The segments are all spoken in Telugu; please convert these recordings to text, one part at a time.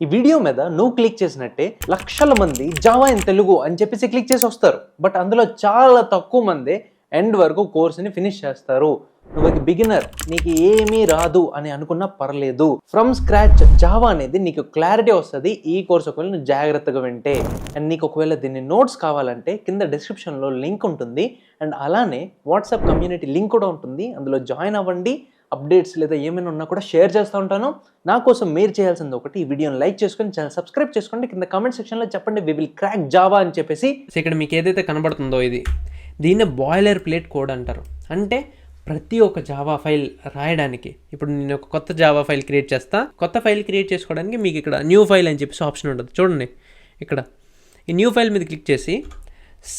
ఈ వీడియో మీద నువ్వు క్లిక్ చేసినట్టే లక్షల మంది జావా ఇన్ తెలుగు అని చెప్పేసి క్లిక్ చేసి వస్తారు. బట్ అందులో చాలా తక్కువ మంది ఎండ్ వరకు కోర్సుని ఫినిష్ చేస్తారు. నువ్వు ఒక బిగినర్, నీకు ఏమీ రాదు అని అనుకున్నా పర్లేదు. ఫ్రమ్ స్క్రాచ్ జావా అనేది నీకు క్లారిటీ వస్తుంది ఈ కోర్స్ ఒకవేళ నువ్వు జాగ్రత్తగా వింటే. అండ్ నీకు ఒకవేళ దీన్ని నోట్స్ కావాలంటే కింద డిస్క్రిప్షన్లో లింక్ ఉంటుంది. అండ్ అలానే వాట్సాప్ కమ్యూనిటీ లింక్ కూడా ఉంటుంది, అందులో జాయిన్ అవ్వండి. అప్డేట్స్ లేదా ఏమైనా ఉన్నా కూడా షేర్ చేస్తూ ఉంటాను. నా కోసం మీరు చేయాల్సింది ఒకటి, ఈ వీడియోని లైక్ చేసుకొని ఛానల్ సబ్స్క్రైబ్ చేసుకోండి. కింద కామెంట్ సెక్షన్లో చెప్పండి వి విల్ క్రాక్ జావా అని చెప్పేసి. ఇక్కడ మీకు ఏదైతే కనబడుతుందో దీన్ని బాయిలర్ ప్లేట్ కోడ్ అంటారు. అంటే ప్రతి ఒక్క జావా ఫైల్ రాయడానికి, ఇప్పుడు నేను ఒక కొత్త జావా ఫైల్ క్రియేట్ చేస్తా. కొత్త ఫైల్ క్రియేట్ చేసుకోవడానికి మీకు ఇక్కడ న్యూ ఫైల్ అని చెప్పేసి ఆప్షన్ ఉంటుంది. చూడండి, ఇక్కడ ఈ న్యూ ఫైల్ మీద క్లిక్ చేసి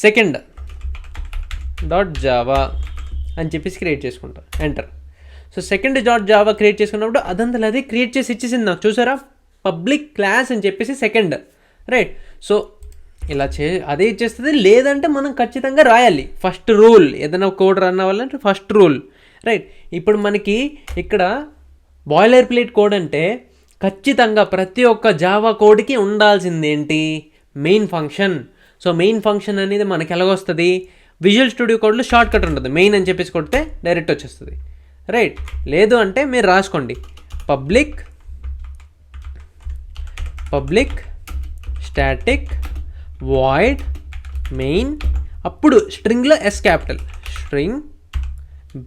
second.java అని చెప్పేసి క్రియేట్ చేసుకుంటాం, ఎంటర్. సో second.java క్రియేట్ చేసుకున్నప్పుడు అదంతా అది క్రియేట్ చేసి ఇచ్చేసింది నాకు. చూసారా, పబ్లిక్ క్లాస్ అని చెప్పేసి సెకండ్, రైట్. సో ఇలా అదే ఇచ్చేస్తుంది. లేదంటే మనం ఖచ్చితంగా రాయాలి. ఫస్ట్ రూల్, ఏదైనా కోడ్ రన్ అవ్వాలంటే ఫస్ట్ రూల్, రైట్. ఇప్పుడు మనకి ఇక్కడ బాయిలర్ ప్లేట్ కోడ్ అంటే ఖచ్చితంగా ప్రతి ఒక్క జావా కోడ్కి ఉండాల్సింది ఏంటి, main function. So main function అనేది మనకి ఎలాగొస్తుంది, విజువల్ స్టూడియో కోడ్లో షార్ట్ కట్ ఉంటుంది. మెయిన్ అని చెప్పేసి కొడితే డైరెక్ట్ వచ్చేస్తుంది, రైట్. లేదు అంటే మీరు రాసుకోండి, పబ్లిక్ స్టాటిక్ వాయిడ్ మెయిన్, అప్పుడు స్ట్రింగ్లో ఎస్ క్యాపిటల్, స్ట్రింగ్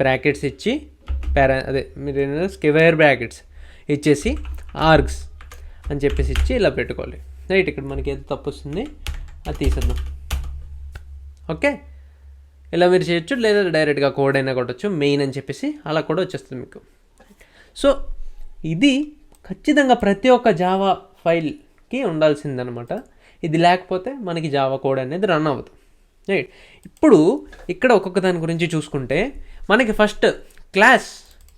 బ్రాకెట్స్ ఇచ్చి మీరు స్క్వేర్ బ్రాకెట్స్ ఇచ్చేసి ఆర్గ్స్ అని చెప్పేసి ఇచ్చి ఇలా పెట్టుకోవాలి, రైట్. ఇక్కడ మనకి ఏదో తప్పు వస్తుంది అది తీసేద్దాం, ఓకే. ఇలా మీరు చేయొచ్చు, లేదా డైరెక్ట్గా కోడ్ అయినా కొట్టచ్చు, మెయిన్ అని చెప్పేసి అలా కూడా వచ్చేస్తుంది మీకు. సో ఇది ఖచ్చితంగా ప్రతి ఒక్క జావా ఫైల్కి ఉండాల్సిందనమాట. ఇది లేకపోతే మనకి జావా కోడ్ అనేది రన్ అవ్వదు, రైట్. ఇప్పుడు ఇక్కడ ఒక్కొక్క దాని గురించి చూసుకుంటే మనకి ఫస్ట్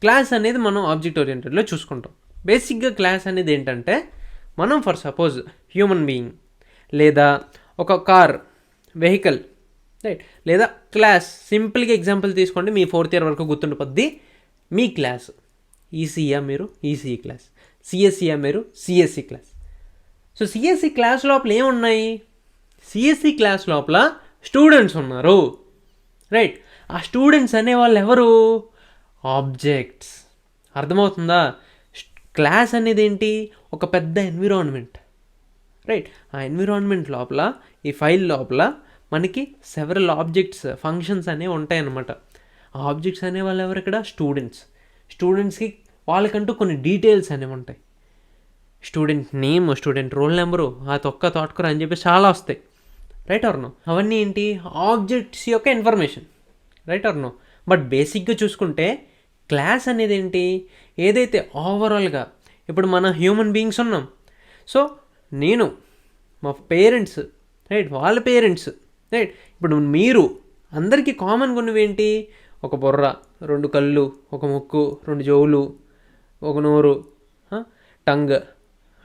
క్లాస్ అనేది మనం ఆబ్జెక్ట్ ఓరియంటెడ్లో చూసుకుంటాం. బేసిక్గా క్లాస్ అనేది ఏంటంటే, మనం ఫర్ సపోజ్ హ్యూమన్ బీయింగ్, లేదా ఒక కార్, వెహికల్, రైట్, లేదా క్లాస్. సింపుల్గా ఎగ్జాంపుల్ తీసుకోండి, మీ 4th ఇయర్ వరకు గుర్తుండిపోద్ది. మీ క్లాస్ ఈసీయా మీరు ఈసీఈ క్లాస్, సిఎస్సియా మీరు CSC class. So CSC class లోపల ఏమున్నాయి, సిఎస్సి క్లాస్ లోపల స్టూడెంట్స్ ఉన్నారు, రైట్. ఆ స్టూడెంట్స్ అనేవాళ్ళు ఎవరు, ఆబ్జెక్ట్స్. అర్థమవుతుందా? క్లాస్ అనేది ఏంటి, ఒక పెద్ద ఎన్విరాన్మెంట్, రైట్. ఆ ఎన్విరాన్మెంట్ లోపల, ఈ ఫైల్ లోపల మనకి సెవరల్ ఆబ్జెక్ట్స్, ఫంక్షన్స్ అనేవి ఉంటాయన్నమాట. ఆ ఆబ్జెక్ట్స్ అనేవాళ్ళు ఎవరు ఇక్కడ, స్టూడెంట్స్కి వాళ్ళకంటూ కొన్ని డీటెయిల్స్ అనేవి ఉంటాయి. Student name, student roll number, ఆ తోటకూర అని చెప్పి చాలా వస్తాయి, రైట్ ఆర్ నో. అవన్నీ ఏంటి, ఆబ్జెక్ట్స్ యొక్క information, right or no. But బేసిక్గా చూసుకుంటే క్లాస్ అనేది ఏంటి, ఏదైతే ఓవరాల్గా ఇప్పుడు మన హ్యూమన్ బీయింగ్స్ ఉన్నాం. సో నేను, మా పేరెంట్స్, రైట్, వాళ్ళ పేరెంట్స్, రైట్. ఇప్పుడు మీరు అందరికీ కామన్గా ఉన్నవి ఏంటి, ఒక బుర్ర, 2 కళ్ళు, ఒక ముక్కు, 2 చెవులు, ఒక నోరు, టంగ్,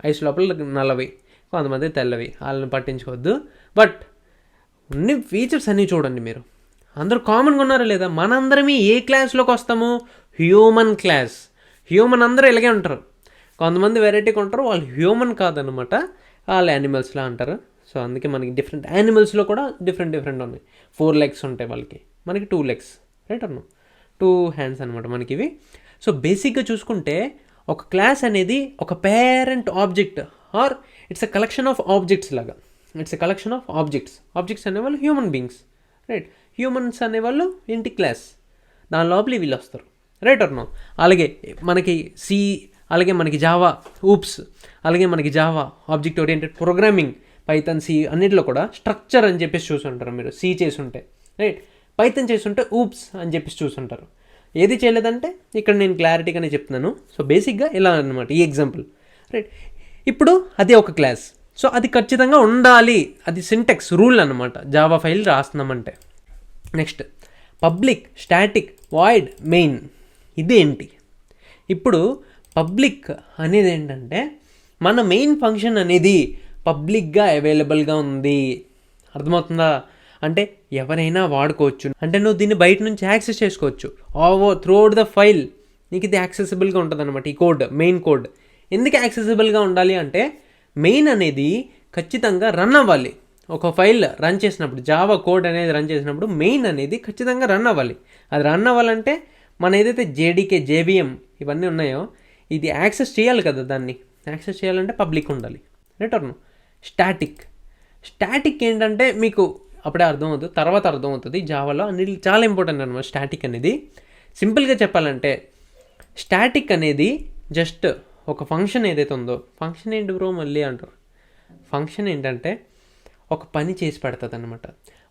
ఐస్ లోపల నల్లవి, కొంతమంది తెల్లవి, వాళ్ళని పట్టించుకోవద్దు. బట్ అన్ని ఫీచర్స్ అన్నీ చూడండి, మీరు అందరూ కామన్గా ఉన్నారా లేదా. మనందరమీ ఏ క్లాస్లోకి వస్తాము, హ్యూమన్ క్లాస్. హ్యూమన్ అందరూ ఇలాగే ఉంటారు. కొంతమంది వెరైటీగా ఉంటారు, వాళ్ళు హ్యూమన్ కాదనమాట, వాళ్ళు యానిమల్స్లా అంటారు. సో అందుకే మనకి డిఫరెంట్ యానిమల్స్లో కూడా డిఫరెంట్ ఉన్నాయి. 4 legs ఉంటాయి వాళ్ళకి, మనకి 2 legs, రైట్ అన్న, 2 hands అనమాట మనకి ఇవి. సో బేసిక్గా చూసుకుంటే ఒక క్లాస్ అనేది ఒక parent object, or it's a collection of objects లాగా. It's a collection of objects అనేవాళ్ళు హ్యూమన్ బీయింగ్స్, రైట్. హ్యూమన్స్ అనేవాళ్ళు ఏంటి, క్లాస్. దాని లోపల వీళ్ళు వస్తారు, రైట్ అర్ నో. అలాగే మనకి జావా ఊప్స్, అలాగే మనకి Java object oriented programming, Python, C అన్నింటిలో కూడా స్ట్రక్చర్ అని చెప్పేసి చూసుంటారు మీరు. సి చేసుంటే, రైట్, పైథాన్ చేసుంటే ఊప్స్ అని చెప్పేసి చూసుంటారు. ఏది చేయలేదంటే ఇక్కడ నేను క్లారిటీగానే చెప్తున్నాను. సో బేసిక్గా ఇలా అనమాట ఈ ఎగ్జాంపుల్, రైట్. ఇప్పుడు అది ఒక క్లాస్, సో అది ఖచ్చితంగా ఉండాలి, అది సింటెక్స్ రూల్ అనమాట జావా ఫైల్ రాస్తున్నామంటే. Next public static void main, ఇదేంటి. ఇప్పుడు పబ్లిక్ అనేది ఏంటంటే, మన మెయిన్ ఫంక్షన్ అనేది పబ్లిక్గా అవైలబుల్గా ఉంది. అర్థమవుతుందా? అంటే ఎవరైనా వాడుకోవచ్చు. అంటే నువ్వు దీన్ని బయట నుంచి యాక్సెస్ చేసుకోవచ్చు. త్రూఅవుట్ ద ఫైల్ నీకు ఇది యాక్సెసిబుల్గా ఉంటుంది అనమాట. ఈ కోడ్, మెయిన్ కోడ్ ఎందుకు యాక్సెసిబుల్గా ఉండాలి అంటే, మెయిన్ అనేది ఖచ్చితంగా రన్ అవ్వాలి. ఒక ఫైల్ రన్ చేసినప్పుడు, జావా కోడ్ అనేది రన్ చేసినప్పుడు మెయిన్ అనేది ఖచ్చితంగా రన్ అవ్వాలి. అది రన్ అవ్వాలంటే మన ఏదైతే జేడీకే, జేబీఎం ఇవన్నీ ఉన్నాయో ఇది యాక్సెస్ చేయాలి కదా. దాన్ని యాక్సెస్ చేయాలంటే పబ్లిక్ ఉండాలి. Right or no? స్టాటిక్ ఏంటంటే మీకు అప్పుడే అర్థమవుతుంది, తర్వాత అర్థమవుతుంది. జావాలో అన్నిటి చాలా ఇంపార్టెంట్ అనమాట స్టాటిక్ అనేది. సింపుల్గా చెప్పాలంటే స్టాటిక్ అనేది జస్ట్ ఒక ఫంక్షన్ ఏదైతే ఉందో, ఫంక్షన్ ఏంటి బ్రో మళ్ళీ అంటారు. ఫంక్షన్ ఏంటంటే ఒక పని చేసి పెడుతుంది అనమాట.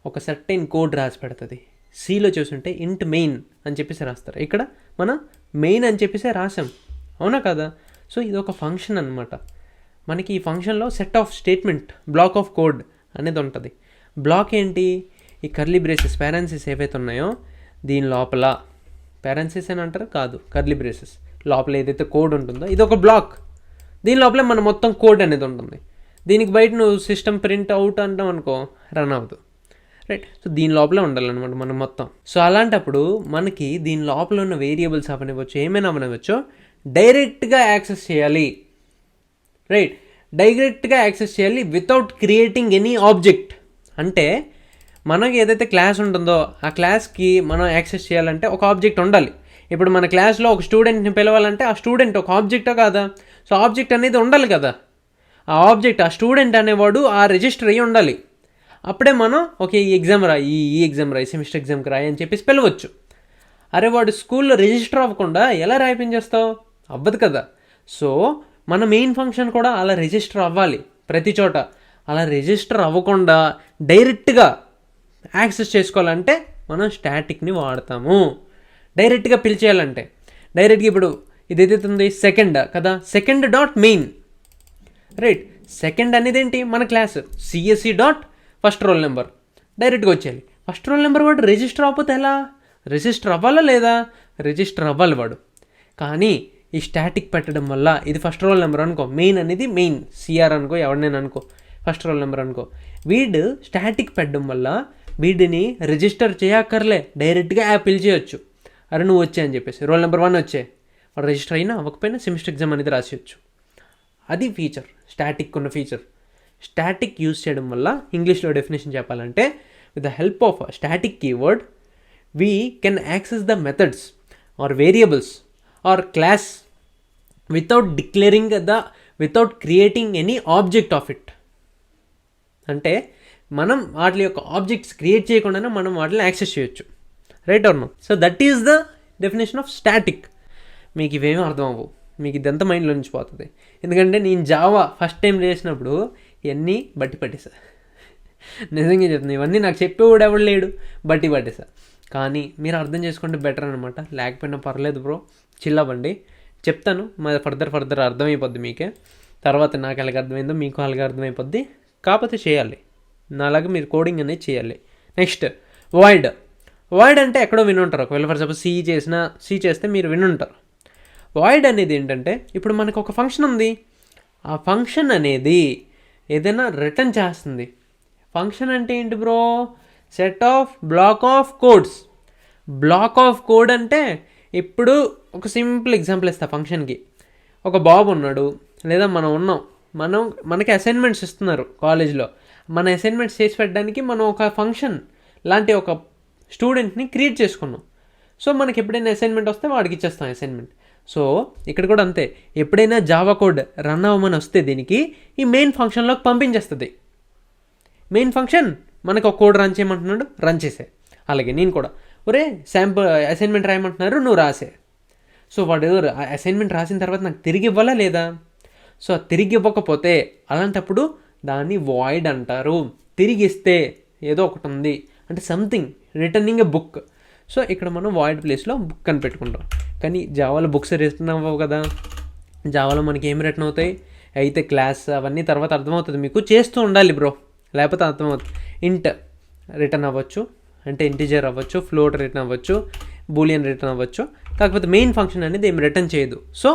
ఒక సర్టెన్ కోడ్ రాసి పెడుతుంది. సిలో చూసుంటే ఇంట్ మెయిన్ అని చెప్పేసి రాస్తారు. ఇక్కడ మనం మెయిన్ అని చెప్పేసి రాసాం, అవునా కదా? సో ఇది ఒక ఫంక్షన్ అనమాట. మనకి ఈ ఫంక్షన్లో set of statement, black of code అనేది ఉంటుంది. బ్లాక్ ఏంటి? ఈ కర్లీ బ్రేసెస్, పారెంథసిస్ ఏవైతే ఉన్నాయో దీని లోపల, పారెంథసిస్ అని అంటారు కాదు, కర్లీ బ్రేసెస్ లోపల ఏదైతే కోడ్ ఉంటుందో ఇది ఒక బ్లాక్. దీని లోపల మన మొత్తం కోడ్ అనేది ఉంటుంది. దీనికి బయట నువ్వు సిస్టమ్ ప్రింట్ అవుట్ అంటాం అనుకో, రన్ అవ్వదు. రైట్? సో దీని లోపలే ఉండాలన్నమాట మనం మొత్తం. సో అలాంటప్పుడు మనకి దీని లోపల ఉన్న వేరియబుల్స్ అవనివ్వచ్చు, ఏమైనా అవనివ్వచ్చు, డైరెక్ట్గా యాక్సెస్ చేయాలి. రైట్? డైరెక్ట్గా యాక్సెస్ చేయాలి వితౌట్ క్రియేటింగ్ ఎనీ ఆబ్జెక్ట్. అంటే మనకి ఏదైతే క్లాస్ ఉంటుందో ఆ క్లాస్కి మనం యాక్సెస్ చేయాలంటే ఒక ఆబ్జెక్ట్ ఉండాలి. ఇప్పుడు మన క్లాస్లో ఒక స్టూడెంట్ని పిలవాలంటే ఆ స్టూడెంట్ ఒక ఆబ్జెక్టా కాదా? సో ఆబ్జెక్ట్ అనేది ఉండాలి కదా. ఆ ఆబ్జెక్ట్, ఆ స్టూడెంట్ అనేవాడు ఆ రిజిస్టర్ అయ్యి ఉండాలి. అప్పుడే మనం ఓకే ఈ ఎగ్జామ్ రాయి, ఈ ఎగ్జామ్ రాయి, సెమిస్టర్ ఎగ్జామ్కి రాయి అని చెప్పేసి పిలవచ్చు. అరే వాడు స్కూల్లో రిజిస్టర్ అవ్వకుండా ఎలా రాయిపించేస్తావు? అవ్వదు కదా. సో మన మెయిన్ ఫంక్షన్ కూడా అలా రిజిస్టర్ అవ్వాలి ప్రతి చోట. అలా రిజిస్టర్ అవ్వకుండా డైరెక్ట్గా యాక్సెస్ చేసుకోవాలంటే మనం స్టాటిక్ని వాడతాము. డైరెక్ట్గా పిలిచేయాలంటే డైరెక్ట్గా ఇప్పుడు ఇది ఏదైతే ఉంది సెకండ్ కదా, second dot main. Right? Second అనేది ఏంటి? మన class CSC dot first roll number. డైరెక్ట్గా వచ్చేయాలి. ఫస్ట్ రోల్ నెంబర్ వాడు రిజిస్టర్ అవ్వకపోతే ఎలా? రిజిస్టర్ అవ్వాలా లేదా? రిజిస్టర్ అవ్వాలి వాడు. కానీ ఈ స్టాటిక్ పెట్టడం వల్ల ఇది ఫస్ట్ రోల్ నెంబర్ అనుకో, మెయిన్ అనేది మెయిన్, సిఆర్ అనుకో, ఎవరినైనా అనుకో, ఫస్ట్ రోల్ నెంబర్ అనుకో. వీడు స్టాటిక్ పెట్టడం వల్ల వీడిని రిజిస్టర్ చేయక్కర్లే, డైరెక్ట్గా యాప్ పిలిచేయచ్చు. అరే నువ్వు వచ్చే అని చెప్పేసి రోల్ నెంబర్ 1 వచ్చే, వాడు రిజిస్టర్ అయినా అవ్వకపోయినా సెమిస్టర్ ఎగ్జామ్ అనేది రాసేయచ్చు. అది ఫీచర్, స్టాటిక్ ఉన్న ఫీచర్. స్టాటిక్ యూజ్ చేయడం వల్ల ఇంగ్లీష్లో డెఫినేషన్ చెప్పాలంటే, with the help of static keyword we can access the methods or variables or class without creating any object of it. అంటే మనం వాటి యొక్క ఆబ్జెక్ట్స్ క్రియేట్ చేయకుండానే మనం వాటిని యాక్సెస్ చేయొచ్చు. Right or no? So that is the definition of static. మీకు ఇవేమీ అర్థం అవ్వవు, మీకు ఇదంతా మైండ్లో నుంచి పోతుంది. ఎందుకంటే నేను జావా ఫస్ట్ టైం చేసినప్పుడు ఇవన్నీ బట్టి పట్టేసా. నిజంగా చెప్తున్నా, ఇవన్నీ నాకు చెప్పేవాడు ఎవడు లేడు, బట్టి పట్టేసా. కానీ మీరు అర్థం చేసుకుంటే బెటర్ అనమాట. లేకపోయినా పర్లేదు బ్రో, చిల్ అవ్వండి. చెప్తాను, మరి ఫర్దర్ అర్థమైపోద్ది మీకే. తర్వాత నాకు అలాగ అర్థమైందో మీకు అలాగ అర్థమైపోద్ది. కాకపోతే చేయాలి, నాలాగా మీరు కోడింగ్ అనేది చేయాలి. నెక్స్ట్ వాయిడ్ అంటే ఎక్కడో వినుంటారు. ఒకవేళ ఫర్ సపోజ్ సి చేస్తే మీరు వినుంటారు. వాయిడ్ అనేది ఏంటంటే, ఇప్పుడు మనకు ఒక ఫంక్షన్ ఉంది, ఆ ఫంక్షన్ అనేది ఏదైనా రిటర్న్ చేస్తుంది. ఫంక్షన్ అంటే ఏంటి bro? Set of black of codes. Black of code అంటే, ఇప్పుడు ఒక సింపుల్ ఎగ్జాంపుల్ ఇస్తా. ఫంక్షన్కి ఒక బాబు ఉన్నాడు, లేదా మనకి అసైన్మెంట్స్ ఇస్తున్నారు కాలేజ్లో. మన అసైన్మెంట్స్ చేసి పెట్టడానికి మనం ఒక ఫంక్షన్ లాంటి ఒక స్టూడెంట్ని క్రియేట్ చేసుకున్నాం. సో మనకి ఎప్పుడైనా అసైన్మెంట్ వస్తే వాడికి ఇచ్చేస్తాం అసైన్మెంట్. సో ఇక్కడ కూడా అంతే, ఎప్పుడైనా జావా కోడ్ రన్ అవ్వమని వస్తే దీనికి ఈ మెయిన్ ఫంక్షన్లోకి పంపించేస్తుంది. మెయిన్ ఫంక్షన్ మనకు ఒక కోడ్ రన్ చేయమంటున్నాడు, రన్ చేసే. అలాగే నేను కూడా ఒరే శాంపుల్ అసైన్మెంట్ రాయమంటున్నారు, నువ్వు రాసే. సో వాడు అసైన్మెంట్ రాసిన తర్వాత నాకు తిరిగి ఇవ్వాలా లేదా? సో తిరిగి ఇవ్వకపోతే అలాంటప్పుడు దాన్ని వాయిడ్ అంటారు. తిరిగి ఇస్తే ఏదో ఒకటి ఉంది అంటే something returning a book. So ఇక్కడ మనం వాయిడ్ ప్లేస్లో బుక్ అని పెట్టుకుంటాం. కానీ జావాలో బుక్స్ రిటర్న్ అవ్వవు కదా. జావాలో మనకి ఏం రిటర్న్ అవుతాయి అయితే క్లాస్ అవన్నీ తర్వాత అర్థమవుతుంది. మీకు చేస్తూ ఉండాలి బ్రో, లేకపోతే అర్థమవుతుంది. ఇంట్ రిటర్న్ అవ్వచ్చు, అంటే ఇంటిజర్ అవ్వచ్చు, ఫ్లోట్ రిటర్న్ అవ్వచ్చు, బూలియన్ రిటర్న్ అవ్వచ్చు. కాకపోతే మెయిన్ ఫంక్షన్ అనేది ఏం రిటర్న్ చేయదు. సో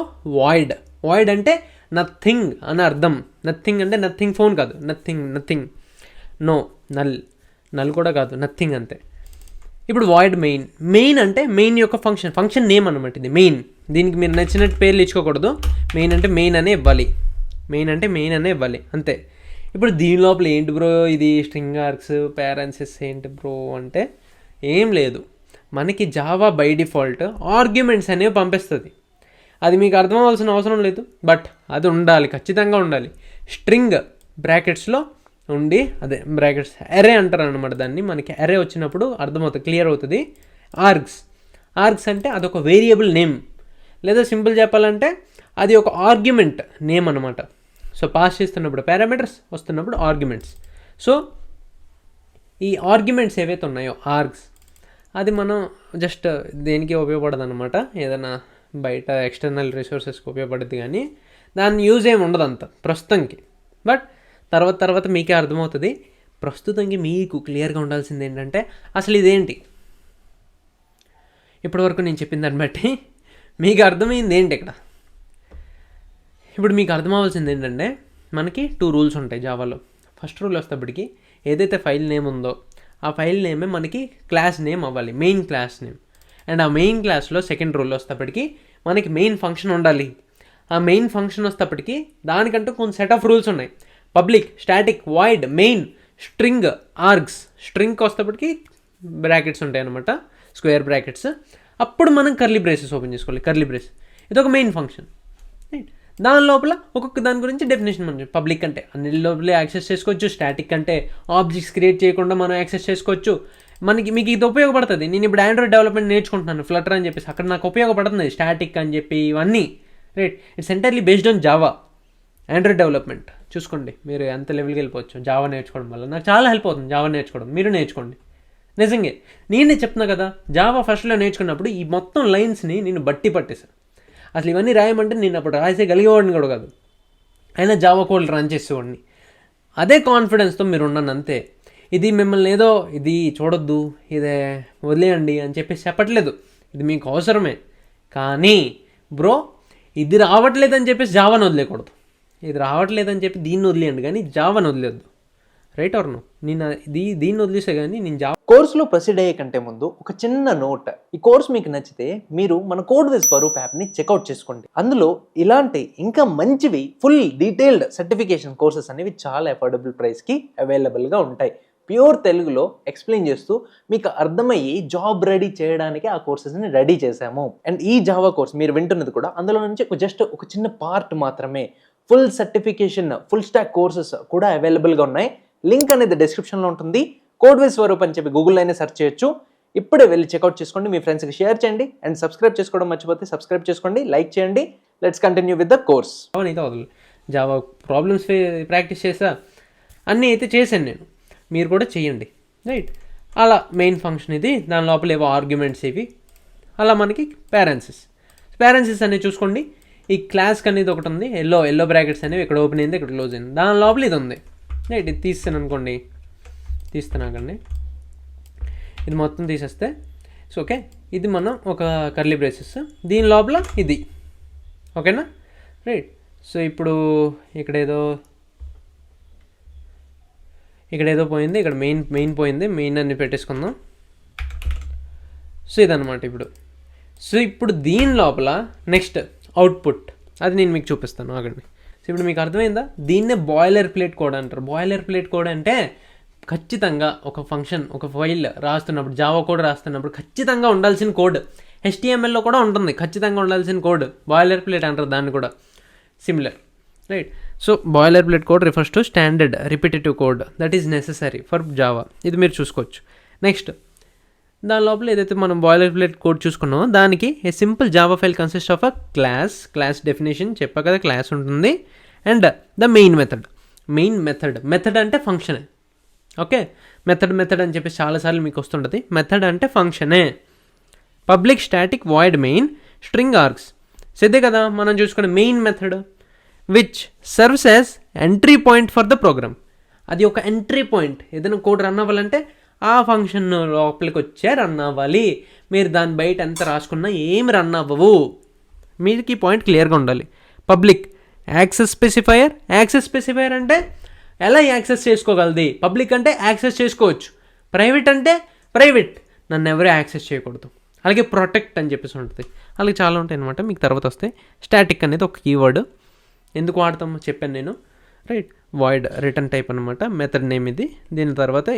వాయిడ్ అంటే నథింగ్ అని అర్థం. నథింగ్ అంటే నథింగ్ ఫోన్ కాదు, నథింగ్ నో, నల్ కూడా కాదు, నథింగ్ అంతే. ఇప్పుడు వాయిడ్ మెయిన్ అంటే మెయిన్ యొక్క ఫంక్షన్ నేమ్ అనమాట. ఇది మెయిన్. దీనికి మీరు నచ్చినట్టు పేర్లు ఇచ్చుకోకూడదు. మెయిన్ అంటే మెయిన్ అనే ఇవ్వాలి. మెయిన్ అంటే మెయిన్ అనే ఇవ్వాలి అంతే. ఇప్పుడు దీని లోపల ఏంటి బ్రో ఇది స్ట్రింగ్ ఆర్గ్స్ పేరెంట్సెస్ ఏంటి బ్రో అంటే ఏం లేదు, మనకి జావా బై డిఫాల్ట్ ఆర్గ్యుమెంట్స్ అనేవి పంపిస్తుంది. అది మీకు అర్థం అవ్వాల్సిన అవసరం లేదు, బట్ అది ఉండాలి, ఖచ్చితంగా ఉండాలి. స్ట్రింగ్ బ్రాకెట్స్లో ఉండి, అదే బ్రాకెట్స్ అరే అంటారు అనమాట దాన్ని. మనకి అరే వచ్చినప్పుడు అర్థమవుతుంది, క్లియర్ అవుతుంది. ఆర్గ్స్ అంటే అదొక వేరియబుల్ నేమ్, లేదా సింపుల్ చెప్పాలంటే అది ఒక ఆర్గ్యుమెంట్ నేమ్ అనమాట. సో పాస్ చేస్తున్నప్పుడు పారామీటర్స్, వస్తున్నప్పుడు ఆర్గ్యుమెంట్స్. సో ఈ ఆర్గ్యుమెంట్స్ ఏవైతే ఉన్నాయో ఆర్గ్స్, అది మనం జస్ట్ దేనికి ఉపయోగపడదు అనమాట, ఏదైనా బయట ఎక్స్టర్నల్ రిసోర్సెస్కి ఉపయోగపడుద్ది, కానీ దాని యూజ్ ఏమి ఉండదు అంత ప్రస్తుతానికి. బట్ తర్వాత మీకే అర్థమవుతుంది. ప్రస్తుతానికి మీకు క్లియర్గా ఉండాల్సింది ఏంటంటే అసలు ఇదేంటి. ఇప్పటివరకు నేను చెప్పిన దాన్ని బట్టి మీకు అర్థమైంది ఏంటి ఇక్కడ. ఇప్పుడు మీకు అర్థం అవ్వాల్సింది ఏంటంటే మనకి 2 రూల్స్ ఉంటాయి జావాలో. ఫస్ట్ రూల్ వస్తేప్పటికి ఏదైతే ఫైల్ నేమ్ ఉందో ఆ ఫైల్ నేమే మనకి క్లాస్ నేమ్ అవ్వాలి, మెయిన్ క్లాస్ నేమ్. అండ్ ఆ మెయిన్ క్లాస్లో సెకండ్ రూల్ వస్తేప్పటికి మనకి మెయిన్ ఫంక్షన్ ఉండాలి. ఆ మెయిన్ ఫంక్షన్ వస్తేప్పటికి దానికంటూ కొన్ని సెట్ ఆఫ్ రూల్స్ ఉన్నాయి. Public, static, void, main, string, args. స్ట్రింగ్కి వస్తేప్పటికి బ్రాకెట్స్ ఉంటాయి అనమాట, స్క్వేర్ బ్రాకెట్స్. అప్పుడు మనం కర్లీ బ్రేసెస్ ఓపెన్ చేసుకోవాలి. కర్లీ బ్రేస్ ఇది ఒక మెయిన్ ఫంక్షన్, రైట్. దాని లోపల ఒక్కొక్క దాని గురించి డెఫినేషన్ మనం పబ్లిక్ అంటే అన్ని లోపలే యాక్సెస్ చేసుకోవచ్చు, స్టాటిక్ అంటే ఆబ్జెక్ట్స్ క్రియేట్ చేయకుండా మనం యాక్సెస్ చేసుకోవచ్చు. మీకు ఇది ఉపయోగపడుతుంది. నేను ఇప్పుడు ఆండ్రాయిడ్ డెవలప్మెంట్ నేర్చుకుంటున్నాను, ఫ్లటర్ అని చెప్పేసి, అక్కడ నాకు ఉపయోగపడుతుంది స్టాటిక్ అని చెప్పి ఇవన్నీ, right. It's entirely based on Java. Android development చూసుకోండి, మీరు ఎంత లెవెల్కి వెళ్ళిపోవచ్చు జావా నేర్చుకోవడం వల్ల. నాకు చాలా హెల్ప్ అవుతుంది జావా నేర్చుకోవడం, మీరు నేర్చుకోండి. నిజంగా నేనే చెప్తున్నా కదా, జావా ఫస్ట్లో నేర్చుకున్నప్పుడు ఈ మొత్తం లైన్స్ని నేను బట్టి పట్టేశాను. అసలు ఇవన్నీ రాయమంటే నేను అప్పుడు రాసేయగలిగేవాడిని కూడా కాదు, అయినా జావా కోడ్ రన్ చేసేవాడిని. అదే కాన్ఫిడెన్స్తో మీరు ఉన్నాను అంతే. ఇది మిమ్మల్ని ఏదో ఇది చూడొద్దు, ఇదే వదిలేయండి అని చెప్పేసి చెప్పట్లేదు, ఇది మీకు అవసరమే. కానీ బ్రో ఇది రావట్లేదని చెప్పేసి జావాని వదిలేయకూడదు, ఇది రావట్లేదని చెప్పి దీన్ని వదిలేయండి, కానీ జావాని వదిలేయద్దు, రైట్ ఆర్ నో. నేను దీన్ని వదిలేసే కానీ నేను జావా. కోర్సులో ప్రొసీడ్ అయ్యే కంటే ముందు ఒక చిన్న నోట్. ఈ కోర్స్ మీకు నచ్చితే మీరు మన కోడ్ విజ్ స్వరూప్ యాప్ని చెక్అవుట్ చేసుకోండి. అందులో ఇలాంటి ఇంకా మంచివి ఫుల్ డీటెయిల్డ్ సర్టిఫికేషన్ కోర్సెస్ అనేవి చాలా అఫోర్డబుల్ ప్రైస్కి అవైలబుల్గా ఉంటాయి. ప్యూర్ తెలుగులో ఎక్స్ప్లెయిన్ చేస్తూ మీకు అర్థమయ్యి జాబ్ రెడీ చేయడానికి ఆ కోర్సెస్ని రెడీ చేశాము. అండ్ ఈ జావా కోర్స్ మీరు వింటున్నది కూడా అందులో నుంచి జస్ట్ ఒక చిన్న పార్ట్ మాత్రమే. Full certification, full stock courses కూడా అవైలబుల్గా ఉన్నాయి. లింక్ అనేది డిస్క్రిప్షన్లో ఉంటుంది. కోడ్ విజ్ స్వరూప్ అని చెప్పి గూగుల్లో అయినా సెర్చ్ చేయొచ్చు. ఇప్పుడే వెళ్ళి చెక్అవుట్ చేసుకోండి, మీ ఫ్రెండ్స్కి షేర్ చేయండి. అండ్ సబ్స్క్రైబ్ చేసుకోవడం మర్చిపోతే సబ్స్క్రైబ్ చేసుకోండి, లైక్ చేయండి. Let's continue with the course. అయితే వదలు, జావా ప్రాబ్లమ్స్ ప్రాక్టీస్ చేసా, అన్నీ అయితే చేశాను నేను, మీరు కూడా చేయండి, రైట్. అలా మెయిన్ ఫంక్షన్ ఇది, దాని లోపల ఏవో ఆర్గ్యుమెంట్స్ ఇవి, అలా మనకి పేరెంట్సెస్ అనేవి చూసుకోండి. ఈ క్లాస్కి అనేది ఒకటి ఉంది, ఎల్లో బ్రాకెట్స్ అనేవి ఇక్కడ ఓపెన్ అయింది, ఇక్కడ క్లోజ్ అయింది, దాని లోపల ఇది ఉంది, రైట్. ఇది తీస్తాను అనుకోండి, తీస్తున్నాకండి, ఇది మొత్తం తీసేస్తే సో ఓకే. ఇది మనం ఒక కర్లీ బ్రేసెస్, దీని లోపల ఇది, ఓకేనా, రైట్. సో ఇప్పుడు ఇక్కడ ఏదో పోయింది, ఇక్కడ మెయిన్ పోయింది, మెయిన్ అన్ని పెట్టేసుకుందాం. సో ఇదన్నమాట ఇప్పుడు. సో ఇప్పుడు దీని లోపల నెక్స్ట్ అవుట్పుట్, అది నేను మీకు చూపిస్తాను ఆగండి. సో ఇప్పుడు మీకు అర్థమైందా, దీన్నే బాయిలర్ ప్లేట్ కోడ్ అంటారు. బాయిలర్ ప్లేట్ కోడ్ అంటే ఖచ్చితంగా ఒక ఫంక్షన్, ఒక ఫైల్ రాస్తున్నప్పుడు, జావా కోడ్ రాస్తున్నప్పుడు ఖచ్చితంగా ఉండాల్సిన కోడ్. HTMLలో కూడా ఉంటుంది ఖచ్చితంగా ఉండాల్సిన కోడ్, బాయిలర్ ప్లేట్ అంటారు దాన్ని కూడా, similar, right. So boiler plate code refers to standard repetitive code that is necessary for Java. ఇది మీరు చూసుకోవచ్చు. నెక్స్ట్ దాని లోపల ఏదైతే మనం బాయిలర్ ప్లేట్ కోడ్ చూసుకున్నామో దానికి ఏ simple Java file consist of a class definition చెప్పా కదా, క్లాస్ ఉంటుంది. అండ్ ద మెయిన్ మెథడ్ అంటే ఫంక్షనే, ఓకే. మెథడ్ అని చెప్పేసి చాలాసార్లు మీకు వస్తుంటుంది. మెథడ్ అంటే ఫంక్షనే. Public, static, void, main, string, args. ఇదే కదా మనం చూసుకునే main method, which serves as entry point for the program. అది ఒక ఎంట్రీ పాయింట్, ఏదైనా కోడ్ రన్ అవ్వాలంటే ఆ ఫంక్షన్ లోపలికి వచ్చే రన్ అవ్వాలి. మీరు దాని బయట ఎంత రాసుకున్నా ఏమి రన్ అవ్వవు. మీకు ఈ పాయింట్ క్లియర్గా ఉండాలి. పబ్లిక్, యాక్సెస్ స్పెసిఫైయర్ అంటే ఎలా యాక్సెస్ చేసుకోగలది. పబ్లిక్ అంటే యాక్సెస్ చేసుకోవచ్చు, ప్రైవేట్ అంటే ప్రైవేట్, నన్ను ఎవరు యాక్సెస్ చేయకూడదు. అలాగే ప్రొటెక్ట్ అని చెప్పేసి ఉంటుంది, అలాగే చాలా ఉంటాయి అనమాట, మీకు తర్వాత వస్తాయి. స్టాటిక్ అనేది ఒక కీవర్డ్, ఎందుకు వాడతాము చెప్పాను నేను, రైట్. వాయిడ్ రిటర్న్ టైప్ అనమాట, మెథడ్ నేమ్ ఇది. దీని తర్వాత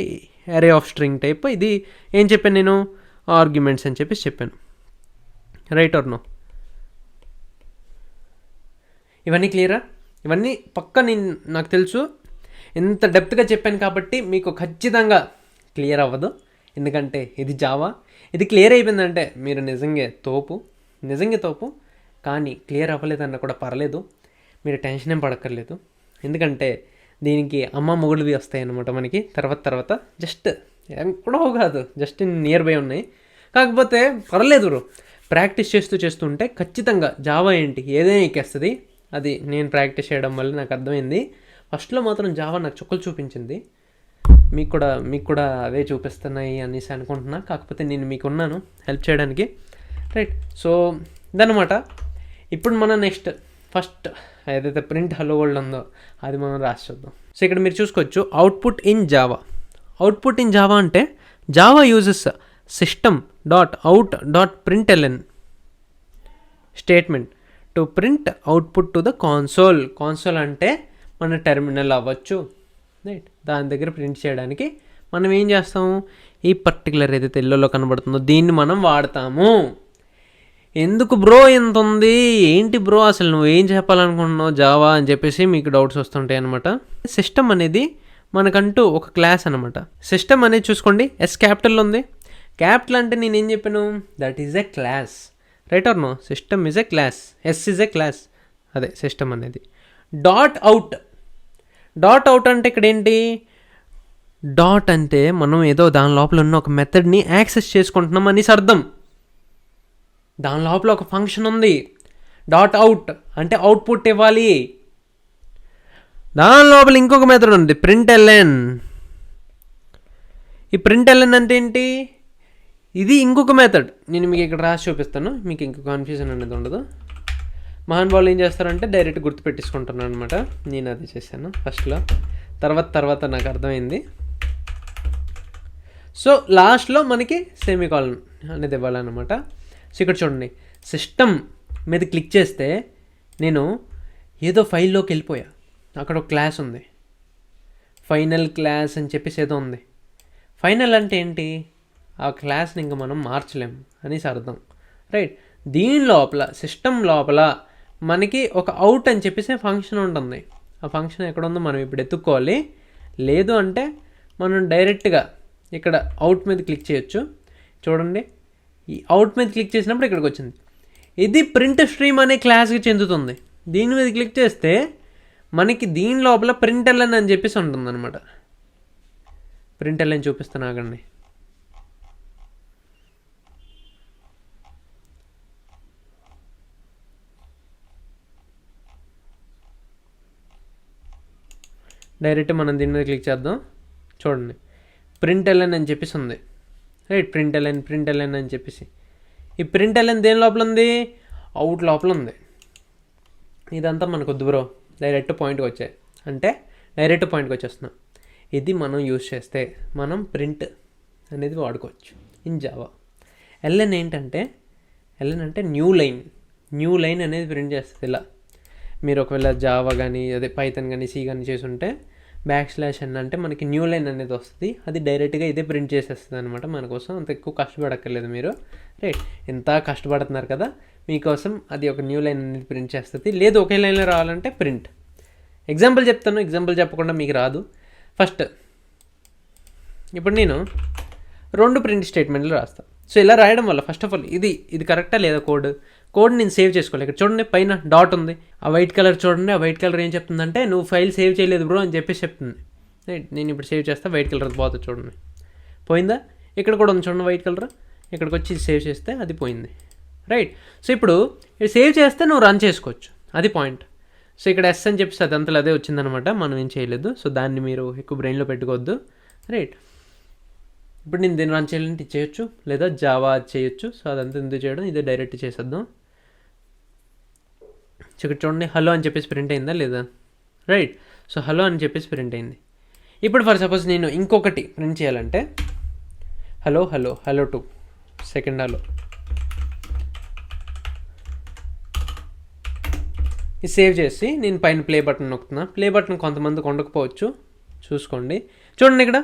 అరే ఆఫ్ స్ట్రింగ్ టైప్, ఇది ఏం చెప్పాను నేను, ఆర్గ్యుమెంట్స్ అని చెప్పేసి చెప్పాను, రైట్ ఆర్ నో. ఇవన్నీ క్లియరా? ఇవన్నీ పక్క నాకు తెలుసు ఎంత డెప్త్గా చెప్పాను కాబట్టి మీకు ఖచ్చితంగా క్లియర్ అవ్వదు, ఎందుకంటే ఇది జావా. ఇది క్లియర్ అయిపోయిందంటే మీరు నిజంగా తోపు. కానీ క్లియర్ అవ్వలేదన్నా కూడా పర్లేదు, మీరు టెన్షన్ ఏం పడక్కర్లేదు. ఎందుకంటే దీనికి అమ్మ మొగుడువి వస్తాయి అన్నమాట మనకి తర్వాత జస్ట్ ఎక్కడో కాదు, జస్ట్ నియర్ బై ఉన్నాయి. కాకపోతే పర్లేదు బ్రో, ప్రాక్టీస్ చేస్తూ ఉంటే ఖచ్చితంగా జావా ఏంటి ఏదైనా ఎక్కేస్తుంది. అది నేను ప్రాక్టీస్ చేయడం వల్ల నాకు అర్థమైంది. ఫస్ట్లో మాత్రం జావా నాకు చుక్కలు చూపించింది, మీకు కూడా అవే చూపిస్తున్నాయి అనేసి అనుకుంటున్నా. కాకపోతే నేను మీకున్నాను హెల్ప్ చేయడానికి, రైట్. సో ఇదన్నమాట. ఇప్పుడు మనం నెక్స్ట్ ఫస్ట్ ఏదైతే ప్రింట్ హలో వరల్డ్ ఉందో అది మనం రాసి చూద్దాం. సో ఇక్కడ మీరు చూసుకోవచ్చు అవుట్పుట్ ఇన్ జావా అంటే Java uses system.out.println statement to print output to the console అంటే మన టెర్మినల్ అవ్వచ్చు, రైట్. దాని దగ్గర ప్రింట్ చేయడానికి మనం ఏం చేస్తాము, ఈ పర్టికులర్ ఏదైతే ఎల్లోలో కనబడుతుందో దీన్ని మనం వాడతాము. ఎందుకు బ్రో ఎంత ఉంది, ఏంటి బ్రో అసలు నువ్వు ఏం చెప్పాలనుకుంటున్నావు జావా అని చెప్పేసి మీకు డౌట్స్ వస్తుంటాయి అనమాట. సిస్టమ్ అనేది మనకంటూ ఒక క్లాస్ అనమాట. సిస్టమ్ అనేది చూసుకోండి, ఎస్ క్యాపిటల్ ఉంది. క్యాపిటల్ అంటే నేను ఏం చెప్పాను, that is a class, right or no. System is a class, S is a class, అదే సిస్టమ్ అనేది. డాట్ అవుట్ అంటే ఇక్కడ ఏంటి, డాట్ అంటే మనం ఏదో దాని లోపల ఉన్న ఒక మెథడ్ని యాక్సెస్ చేసుకుంటున్నాం అనేసి అర్థం. దాని లోపల ఒక ఫంక్షన్ ఉంది, డాట్ అవుట్ అంటే అవుట్పుట్ ఇవ్వాలి. దాని లోపల ఇంకొక మెథడ్ ఉంది, println. ఈ println అంటే ఏంటి, ఇది ఇంకొక మెథడ్. నేను మీకు ఇక్కడ రాసి చూపిస్తాను, మీకు ఇంకో కన్ఫ్యూజన్ అనేది ఉండదు. మహానుభావులు ఏం చేస్తారంటే డైరెక్ట్ గుర్తుపెట్టేసుకుంటున్నాను అనమాట. నేను అది చేశాను ఫస్ట్లో, తర్వాత నాకు అర్థమైంది. సో లాస్ట్లో మనకి సెమీకాలన్ అనేది ఇవ్వాలన్నమాట. సో ఇక్కడ చూడండి, సిస్టమ్ మీద క్లిక్ చేస్తే నేను ఏదో ఫైల్లోకి వెళ్ళిపోయా. అక్కడ ఒక క్లాస్ ఉంది, ఫైనల్ క్లాస్ అని చెప్పేసి ఏదో ఉంది. ఫైనల్ అంటే ఏంటి, ఆ క్లాస్ని ఇంకా మనం మార్చలేము అనేసి అర్థం, రైట్. దీని లోపల సిస్టమ్ లోపల మనకి ఒక అవుట్ అని చెప్పేసి ఫంక్షన్ ఉంటుంది. ఆ ఫంక్షన్ ఎక్కడ ఉందో మనం ఇప్పుడు ఎత్తుక్కోవాలి. లేదు అంటే మనం డైరెక్ట్గా ఇక్కడ అవుట్ మీద క్లిక్ చేయొచ్చు. చూడండి, ఈ అవుట్ మీద క్లిక్ చేసినప్పుడు ఇక్కడికి వచ్చింది. ఇది ప్రింట్ స్ట్రీమ్ అనే క్లాస్కి చెందుతుంది. దీని మీద క్లిక్ చేస్తే మనకి దీని లోపల println అని చెప్పేసి ఉంటుంది అనమాట. println చూపిస్తాను ఆగండి. డైరెక్ట్ మనం దీని మీద క్లిక్ చేద్దాం. చూడండి, println అని చెప్పేసి ఉంది, రైట్. println అని చెప్పేసి ఈ println దేని లోపల ఉంది, అవుట్ లోపల ఉంది. ఇదంతా మనకు వద్దు బ్రో, డైరెక్ట్ పాయింట్కి వచ్చేస్తున్నాం. ఇది మనం యూజ్ చేస్తే మనం ప్రింట్ అనేది వాడుకోవచ్చు ఇన్ జావా. ఎల్ఎన్ ఏంటంటే, ఎల్ఎన్ అంటే న్యూ లైన్ అనేది ప్రింట్ చేస్తుంది. ఇలా మీరు ఒకవేళ జావా కానీ అదే పైథాన్ కానీ సి కానీ చేసి ఉంటే \n అంటే మనకి న్యూ లైన్ అనేది వస్తుంది. అది డైరెక్ట్గా ఇదే ప్రింట్ చేసేస్తుంది అనమాట మన కోసం. అంత ఎక్కువ కష్టపడక్కర్లేదు మీరు, రైట్. ఎంత కష్టపడుతున్నారు కదా, మీకోసం అది ఒక న్యూ లైన్ అనేది ప్రింట్ చేస్తుంది. లేదు ఒకే లైన్లో రావాలంటే ప్రింట్. ఎగ్జాంపుల్ చెప్తాను, ఎగ్జాంపుల్ చెప్పకుండా మీకు రాదు. ఫస్ట్ ఇప్పుడు నేను 2 ప్రింట్ స్టేట్మెంట్లు రాస్తాను. సో ఇలా రాయడం వల్ల ఫస్ట్ ఆఫ్ ఆల్ ఇది కరెక్టా లేదా కోడ్ నేను సేవ్ చేసుకోవాలి. ఇక్కడ చూడండి పైన డాట్ ఉంది, ఆ వైట్ కలర్ చూడండి. ఆ వైట్ కలర్ ఏం చెప్తుందంటే నువ్వు ఫైల్ సేవ్ చేయలేదు బ్రో అని చెప్పేసి చెప్తుంది, రైట్. నేను ఇప్పుడు సేవ్ చేస్తే వైట్ కలర్ పోతుంది, చూడండి పోయిందా. ఇక్కడ కూడా ఉంది చూడండి వైట్ కలర్, ఇక్కడికి వచ్చి సేవ్ చేస్తే అది పోయింది, రైట్. సో ఇప్పుడు సేవ్ చేస్తే నువ్వు రన్ చేసుకోవచ్చు, అది పాయింట్. సో ఇక్కడ ఎస్ అని చెప్పేసి అది అంతలో అదే వచ్చిందనమాట, మనం ఏం చేయలేదు. సో దాన్ని మీరు ఎక్కువ బ్రెయిన్లో పెట్టుకోవద్దు, రైట్. ఇప్పుడు నేను దీన్ని రన్ చేయాలంటే చేయొచ్చు, లేదా జావా చేయొచ్చు. సో అదంతా ఎందుకు చేయడం, ఇదే డైరెక్ట్ చేసేద్దాం. సో ఇక్కడ చూడండి హలో అని చెప్పేసి ప్రింట్ అయిందా లేదా, రైట్. సో హలో అని చెప్పేసి ప్రింట్ అయింది. ఇప్పుడు ఫర్ సపోజ్ నేను ఇంకొకటి ప్రింట్ చేయాలంటే హలో 2 సెకండ్ హలో ఇది సేవ్ చేసి నేను పైన ప్లే బటన్ నొక్కుతున్నా. ప్లే బటన్ కొంతమందికి ఉండకపోవచ్చు, చూసుకోండి. చూడండి ఇక్కడ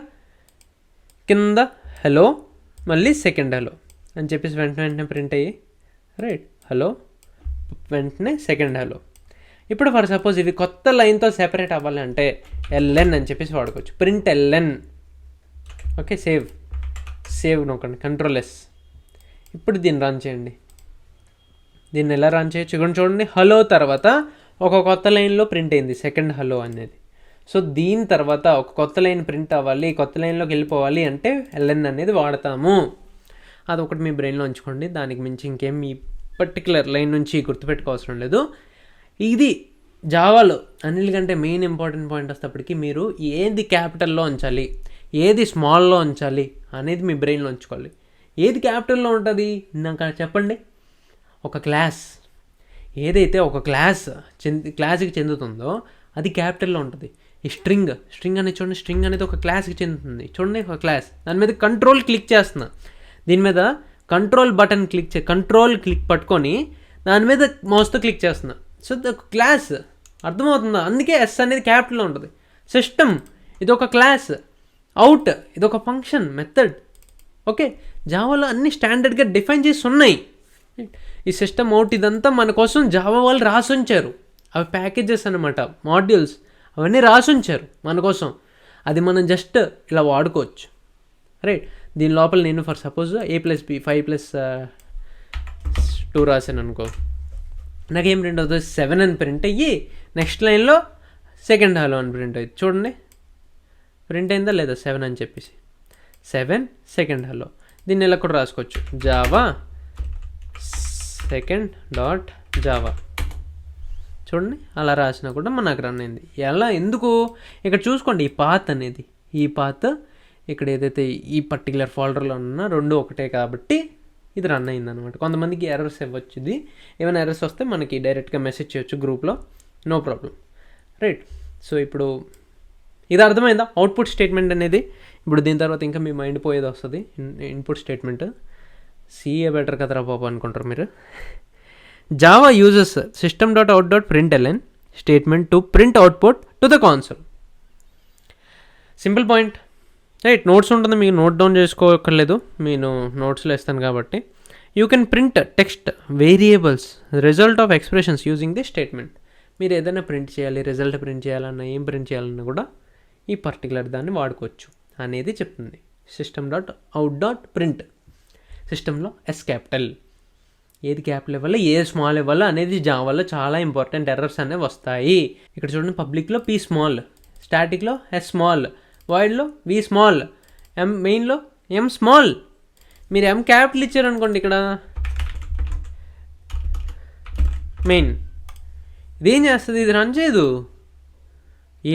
కింద హలో, మళ్ళీ సెకండ్ హలో అని చెప్పేసి వెంటనే ప్రింట్ అయ్యి, రైట్, హలో, వెంటనే సెకండ్ హలో. ఇప్పుడు ఫర్ సపోజ్ ఇవి కొత్త లైన్తో సెపరేట్ అవ్వాలి అంటే ఎల్ఎన్ అని చెప్పేసి వాడుకోవచ్చు. Print LN. ఓకే, సేవ్ నొక్కండి, కంట్రోల్-S. ఇప్పుడు దీన్ని రన్ చేయండి. దీన్ని ఎలా రన్ చేయొచ్చు ఇక్కడ చూడండి. హలో తర్వాత ఒక కొత్త లైన్లో ప్రింట్ అయింది సెకండ్ హలో అనేది. సో దీని తర్వాత ఒక కొత్త లైన్ ప్రింట్ అవ్వాలి, కొత్త లైన్లోకి వెళ్ళిపోవాలి అంటే ఎల్ఎన్ అనేది వాడతాము. అదొకటి మీ బ్రెయిన్లో ఉంచుకోండి. దానికి మించి ఇంకేం మీ పర్టికులర్ లైన్ నుంచి గుర్తుపెట్టుకోవాల్సిన లేదు. ఇది జావాలో అన్నిటికంటే మెయిన్ ఇంపార్టెంట్ పాయింట్ వస్తేప్పటికి మీరు ఏది క్యాపిటల్లో ఉంచాలి, ఏది స్మాల్లో ఉంచాలి అనేది మీ బ్రెయిన్లో ఉంచుకోవాలి. ఏది క్యాపిటల్లో ఉంటుంది నాకు చెప్పండి. ఒక క్లాస్ ఏదైతే ఒక క్లాస్కి చెందుతుందో అది క్యాపిటల్లో ఉంటుంది. ఈ స్ట్రింగ్ అనేది చూడండి, స్ట్రింగ్ అనేది ఒక క్లాస్కి చెందుతుంది. చూడండి, ఒక క్లాస్, దాని మీద కంట్రోల్ క్లిక్ చేస్తున్నా. దీని మీద కంట్రోల్ బటన్ కంట్రోల్ క్లిక్ పట్టుకొని దాని మీద మౌస్తో క్లిక్ చేస్తున్నా. సో ఒక క్లాస్, అర్థమవుతుందా? అందుకే ఎస్ అనేది క్యాపిటల్లో ఉంటుంది. సిస్టమ్ ఇది ఒక క్లాస్, అవుట్ ఇది ఒక ఫంక్షన్ మెథడ్. ఓకే, జావాలో అన్ని స్టాండర్డ్గా డిఫైన్ చేసి ఉన్నాయి. ఈ సిస్టమ్ అవుట్ ఇదంతా మన కోసం జావా వాళ్ళు రాసి ఉంచారు. అవి ప్యాకేజెస్ అనమాట, మాడ్యూల్స్, అవన్నీ రాసి ఉంచారు మన కోసం. అది మనం జస్ట్ ఇలా వాడుకోవచ్చు, రైట్. దీని లోపల నేను ఫర్ సపోజ్ A+B 5+2 రాశాను అనుకో, నాకేం ప్రింట్ అవుతుంది? 7 అని ప్రింట్ అయ్యి నెక్స్ట్ లైన్లో సెకండ్ హలో అని ప్రింట్ అయ్యింది. చూడండి, ప్రింట్ అయిందా లేదా 7 అని చెప్పేసి. 7 సెకండ్ హలో. దీన్ని ఇలా కూడా రాసుకోవచ్చు, జావా second.java. చూడండి, అలా రాసినా కూడా మనకు రన్ అయింది. ఎలా, ఎందుకు? ఇక్కడ చూసుకోండి, ఈ పాత్ ఇక్కడ ఏదైతే ఈ పర్టికులర్ ఫోల్డర్లో ఉన్నా రెండు ఒకటే కాబట్టి ఇది రన్ అయింది అనమాట. కొంతమందికి ఎర్రర్స్ ఇవ్వచ్చు. ఇది ఏమైనా ఎర్రర్స్ వస్తే మనకి డైరెక్ట్గా మెసేజ్ చేయొచ్చు గ్రూప్లో, నో ప్రాబ్లం, రైట్. సో ఇప్పుడు ఇది అర్థమైందా అవుట్పుట్ స్టేట్మెంట్ అనేది? ఇప్పుడు దీని తర్వాత ఇంకా మీ మైండ్ పోయేది వస్తుంది, ఇన్పుట్ స్టేట్మెంట్. సిఏ బెటర్ కదరా బాబు అనుకుంటారు మీరు. Java uses system.out.println statement to print output to the console. Simple point, right. Notes ఉంటుంది, మీకు నోట్ డౌన్ చేసుకోక్కర్లేదు, నేను నోట్స్లో ఇస్తాను కాబట్టి. You can print text, variables, result of expressions using the statement. మీరు ఏదైనా ప్రింట్ చేయాలి, రిజల్ట్ ప్రింట్ చేయాలన్నా, ఏం ప్రింట్ చేయాలన్నా కూడా ఈ పర్టికులర్ దాన్ని వాడుకోవచ్చు అనేది చెప్తుంది. system.out.print. సిస్టంలో ఎస్ క్యాపిటల్, ఏది క్యాపిటల్ ఇవ్వాలి, ఏది స్మాల్ ఇవ్వాలి అనేది జావాలో చాలా ఇంపార్టెంట్. ఎర్రర్స్ అనేవి వస్తాయి. ఇక్కడ చూడండి, పబ్లిక్లో P స్మాల్, స్టాటిక్లో S స్మాల్, వాయిడ్లో V స్మాల్, మెయిన్లో M స్మాల్. మీరు M క్యాపిటల్ ఇచ్చారనుకోండి, ఇక్కడ మెయిన్ ఇదేం చేస్తుంది? ఇది రన్ చేయదు.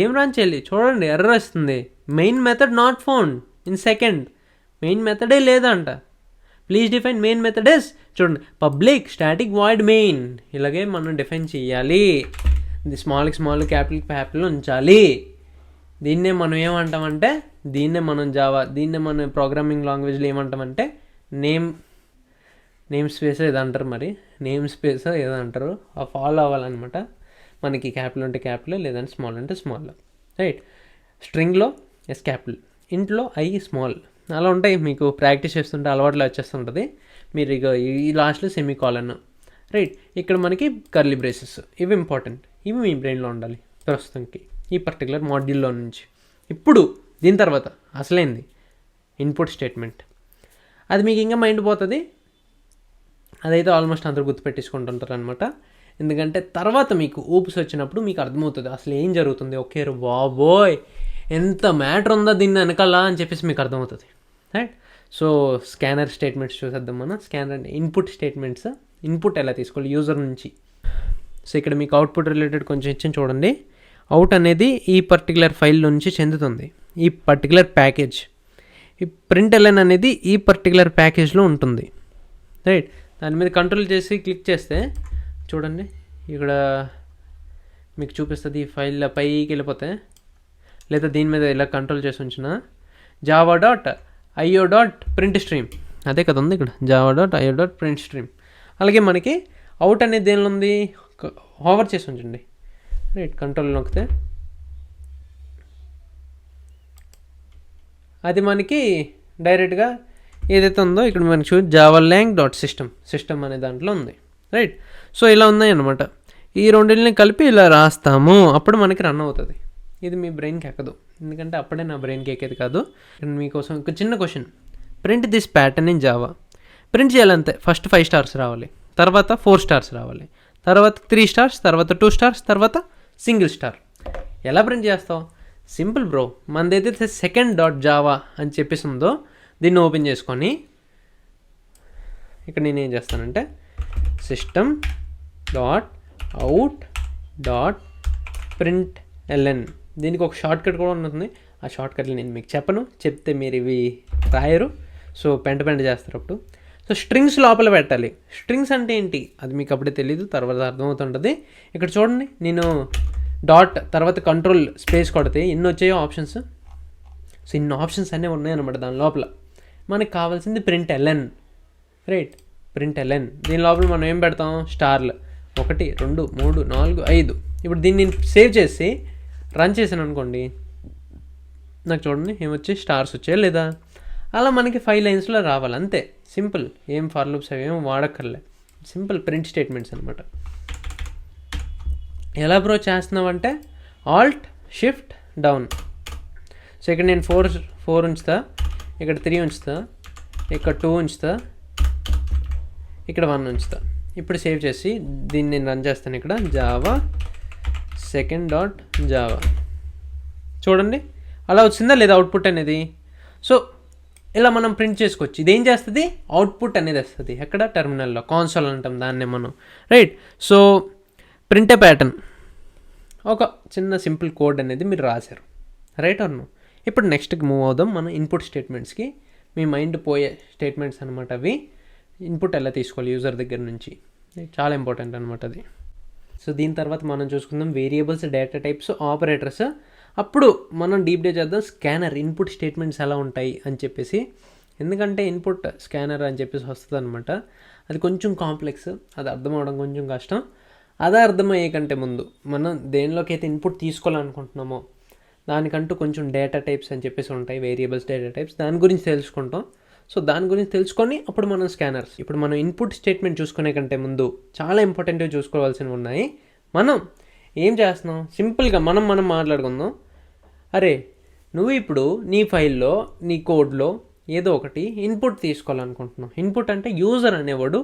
ఏం రన్ చేయాలి చూడండి, ఎర్రర్ వస్తుంది. Main method not found in second. Main మెథడే లేదంట. Please define main method is, చూడండి, పబ్లిక్ స్టాటిక్ వాయిడ్ మెయిన్. ఇలాగే మనం డిఫైన్ చేయాలి. ఇది స్మాల్ క్యాపిటల్ ఉంచాలి. దీన్నే మనం ఏమంటామంటే, దీన్నే మన ప్రోగ్రామింగ్ లాంగ్వేజ్లో ఏమంటామంటే నేమ్ స్పేస్ ఏదో అంటారు, మరి నేమ్ స్పేస్ ఏదో అంటారు. ఆ ఫాలో అవ్వాలన్నమాట. మనకి క్యాపిటల్ అంటే క్యాపిటల్, లేదంటే స్మాల్ అంటే స్మాల్, రైట్. స్ట్రింగ్లో ఎస్ క్యాపిటల్, ఇంట్లో I స్మాల్, అలా ఉంటాయి. మీకు ప్రాక్టీస్ చేస్తుంటే అలవాట్లో వచ్చేస్తుంటుంది. మీరు ఇక ఈ లాస్ట్లో సెమీకాలన్, రైట్. ఇక్కడ మనకి కర్లీ బ్రేసెస్, ఇవి ఇంపార్టెంట్. ఇవి మీ బ్రెయిన్లో ఉండాలి ప్రస్తుతానికి ఈ పర్టికులర్ మాడ్యూల్లో నుంచి. ఇప్పుడు దీని తర్వాత అసలైంది ఇన్పుట్ స్టేట్మెంట్. అది మీకు ఇంకా మైండ్ పోతుంది. అదైతే ఆల్మోస్ట్ అందరూ గుర్తుపెట్టేసుకుంటుంటారు అనమాట. ఎందుకంటే తర్వాత మీకు ఊపిస్ వచ్చినప్పుడు మీకు అర్థమవుతుంది అసలు ఏం జరుగుతుంది. ఓకే బాబోయ్, ఎంత మ్యాటర్ ఉందా దీన్ని వెనకాల అని చెప్పేసి మీకు అర్థమవుతుంది, రైట్. సో స్కానర్ స్టేట్మెంట్స్ చూసేద్దాం మనం. స్కానర్ ఇన్పుట్ స్టేట్మెంట్స్, ఇన్పుట్ ఎలా తీసుకోవాలి యూజర్ నుంచి. సో ఇక్కడ మీకు అవుట్పుట్ రిలేటెడ్ కొంచెం ఇచ్చిన చూడండి. అవుట్ అనేది ఈ పర్టికులర్ ఫైల్ నుంచి చెందుతుంది, ఈ పర్టికులర్ ప్యాకేజ్. ఈ println అనేది ఈ పర్టికులర్ ప్యాకేజ్లో ఉంటుంది, రైట్. దాని మీద కంట్రోల్ చేసి క్లిక్ చేస్తే చూడండి, ఇక్కడ మీకు చూపిస్తుంది. ఈ ఫైల్ పైకి వెళ్ళిపోతే, లేదా దీని మీద ఇలా కంట్రోల్ చేసి ఉంచిన java.io.printstream, అదే కదా ఉంది ఇక్కడ, java.io.printstream. అలాగే మనకి అవుట్ అనేది దేనిలో ఉంది, హోవర్ చేసి ఉంచండి. రైట్, కంట్రోల్ నొక్కితే అది మనకి డైరెక్ట్గా ఏదైతే ఉందో ఇక్కడ మనకి javalang.system అనే దాంట్లో ఉంది. రైట్, సో ఇలా ఉన్నాయి అనమాట. ఈ రెండింటిని కలిపి ఇలా రాస్తాము, అప్పుడు మనకి రన్ అవుతుంది. ఇది మీ బ్రెయిన్కి ఎక్కదు, ఎందుకంటే అప్పుడే నా బ్రెయిన్కి ఎక్కేది కాదు. మీకోసం ఒక చిన్న question, print this pattern in Java. Print చేయాలంతే, ఫస్ట్ 5 స్టార్స్ రావాలి, తర్వాత 4 స్టార్స్ రావాలి, తర్వాత 3 స్టార్స్, తర్వాత 2 స్టార్స్, తర్వాత సింగిల్ స్టార్. ఎలా ప్రింట్ చేస్తావు? సింపుల్ బ్రో, మనదైతే second.java అని చెప్పేసి ఉందో దీన్ని ఓపెన్ చేసుకొని ఇక్కడ నేను ఏం చేస్తానంటే system.out.println, దీనికి ఒక షార్ట్ కట్ కూడా ఉంటుంది. ఆ షార్ట్ కట్లు నేను మీకు చెప్పను, చెప్తే మీరు ఇవి రాయరు, సో పెంట చేస్తారు అప్పుడు. సో స్ట్రింగ్స్ లోపల పెట్టాలి. స్ట్రింగ్స్ అంటే ఏంటి అది మీకు అప్పుడే తెలీదు, తర్వాత అర్థమవుతుంటుంది. ఇక్కడ చూడండి, నేను డాట్ తర్వాత కంట్రోల్ స్పేస్ కొడితే ఎన్ని వచ్చాయో ఆప్షన్స్. సో ఇన్ని ఆప్షన్స్ అన్నీ ఉన్నాయన్నమాట దాని లోపల. మనకు కావాల్సింది println. Right, println. దీని లోపల మనం ఏం పెడతాం? స్టార్లు 1 2 3 4 5. ఇప్పుడు దీన్ని నేను సేవ్ చేసి రన్ చేశాను అనుకోండి, నాకు చూడండి ఏమొచ్చాయి, స్టార్స్ వచ్చాయి లేదా. అలా మనకి 5 లైన్స్లో రావాలి, అంతే. సింపుల్, ఏం ఫర్ లూప్స్ అవి ఏం వాడక్కర్లే, సింపుల్ ప్రింట్ స్టేట్మెంట్స్ అనమాట. ఎలా బ్రో చేస్తున్నామంటే ఆల్ట్ షిఫ్ట్ డౌన్. సో ఇక్కడ నేను 4 ఉంచుతా, ఇక్కడ 3 ఉంచుతా, ఇక్కడ 2 ఉంచుతా, ఇక్కడ 1 ఉంచుతా. ఇప్పుడు సేవ్ చేసి దీన్ని నేను రన్ చేస్తాను. ఇక్కడ జావా second.java చూడండి అలా వచ్చిందా లేదా అవుట్పుట్ అనేది. సో ఇలా మనం ప్రింట్ చేసుకోవచ్చు. ఇదేం చేస్తుంది? అవుట్పుట్ అనేది వస్తుంది. ఎక్కడ? టెర్మినల్లో, కాన్సోల్ అంటాం దాన్నే మనం. Right, so print a pattern, ఒక చిన్న సింపుల్ కోడ్ అనేది మీరు రాశారు. Right or no? ఇప్పుడు నెక్స్ట్కి మూవ్ అవుదాం మనం ఇన్పుట్ స్టేట్మెంట్స్కి. మీ మైండ్ పోయే స్టేట్మెంట్స్ అనమాట అవి. ఇన్పుట్ ఎలా తీసుకోవాలి యూజర్ దగ్గర నుంచి, చాలా ఇంపార్టెంట్ అనమాట అది. సో దీని తర్వాత మనం చూసుకుందాం వేరియబుల్స్, డేటా టైప్స్, ఆపరేటర్స్. అప్పుడు మనం డీప్ డే చేద్దాం స్కానర్, ఇన్పుట్ స్టేట్మెంట్స్ ఎలా ఉంటాయి అని చెప్పేసి. ఎందుకంటే ఇన్పుట్ స్కానర్ అని చెప్పేసి వస్తుంది అనమాట. అది కొంచెం కాంప్లెక్స్, అది అర్థం అవడం కొంచెం కష్టం. అదే అర్థమయ్యే కంటే ముందు మనం దేనిలోకి అయితే ఇన్పుట్ తీసుకోవాలనుకుంటున్నామో దానికంటూ కొంచెం డేటా టైప్స్ అని చెప్పేసి ఉంటాయి, వేరియబుల్స్, డేటా టైప్స్, దాని గురించి తెలుసుకుంటాం. సో దాని గురించి తెలుసుకొని అప్పుడు మనం స్కానర్స్. ఇప్పుడు మనం ఇన్పుట్ స్టేట్మెంట్ చూసుకునే కంటే ముందు చాలా ఇంపార్టెంట్గా చూసుకోవాల్సినవి ఉన్నాయి. మనం ఏం చేస్తున్నాం? సింపుల్గా మనం మాట్లాడుకుందాం. అరే నువ్వు ఇప్పుడు నీ ఫైల్లో, నీ కోడ్లో ఏదో ఒకటి ఇన్పుట్ తీసుకోవాలనుకుంటున్నావు. ఇన్పుట్ అంటే యూజర్ అనేవాడు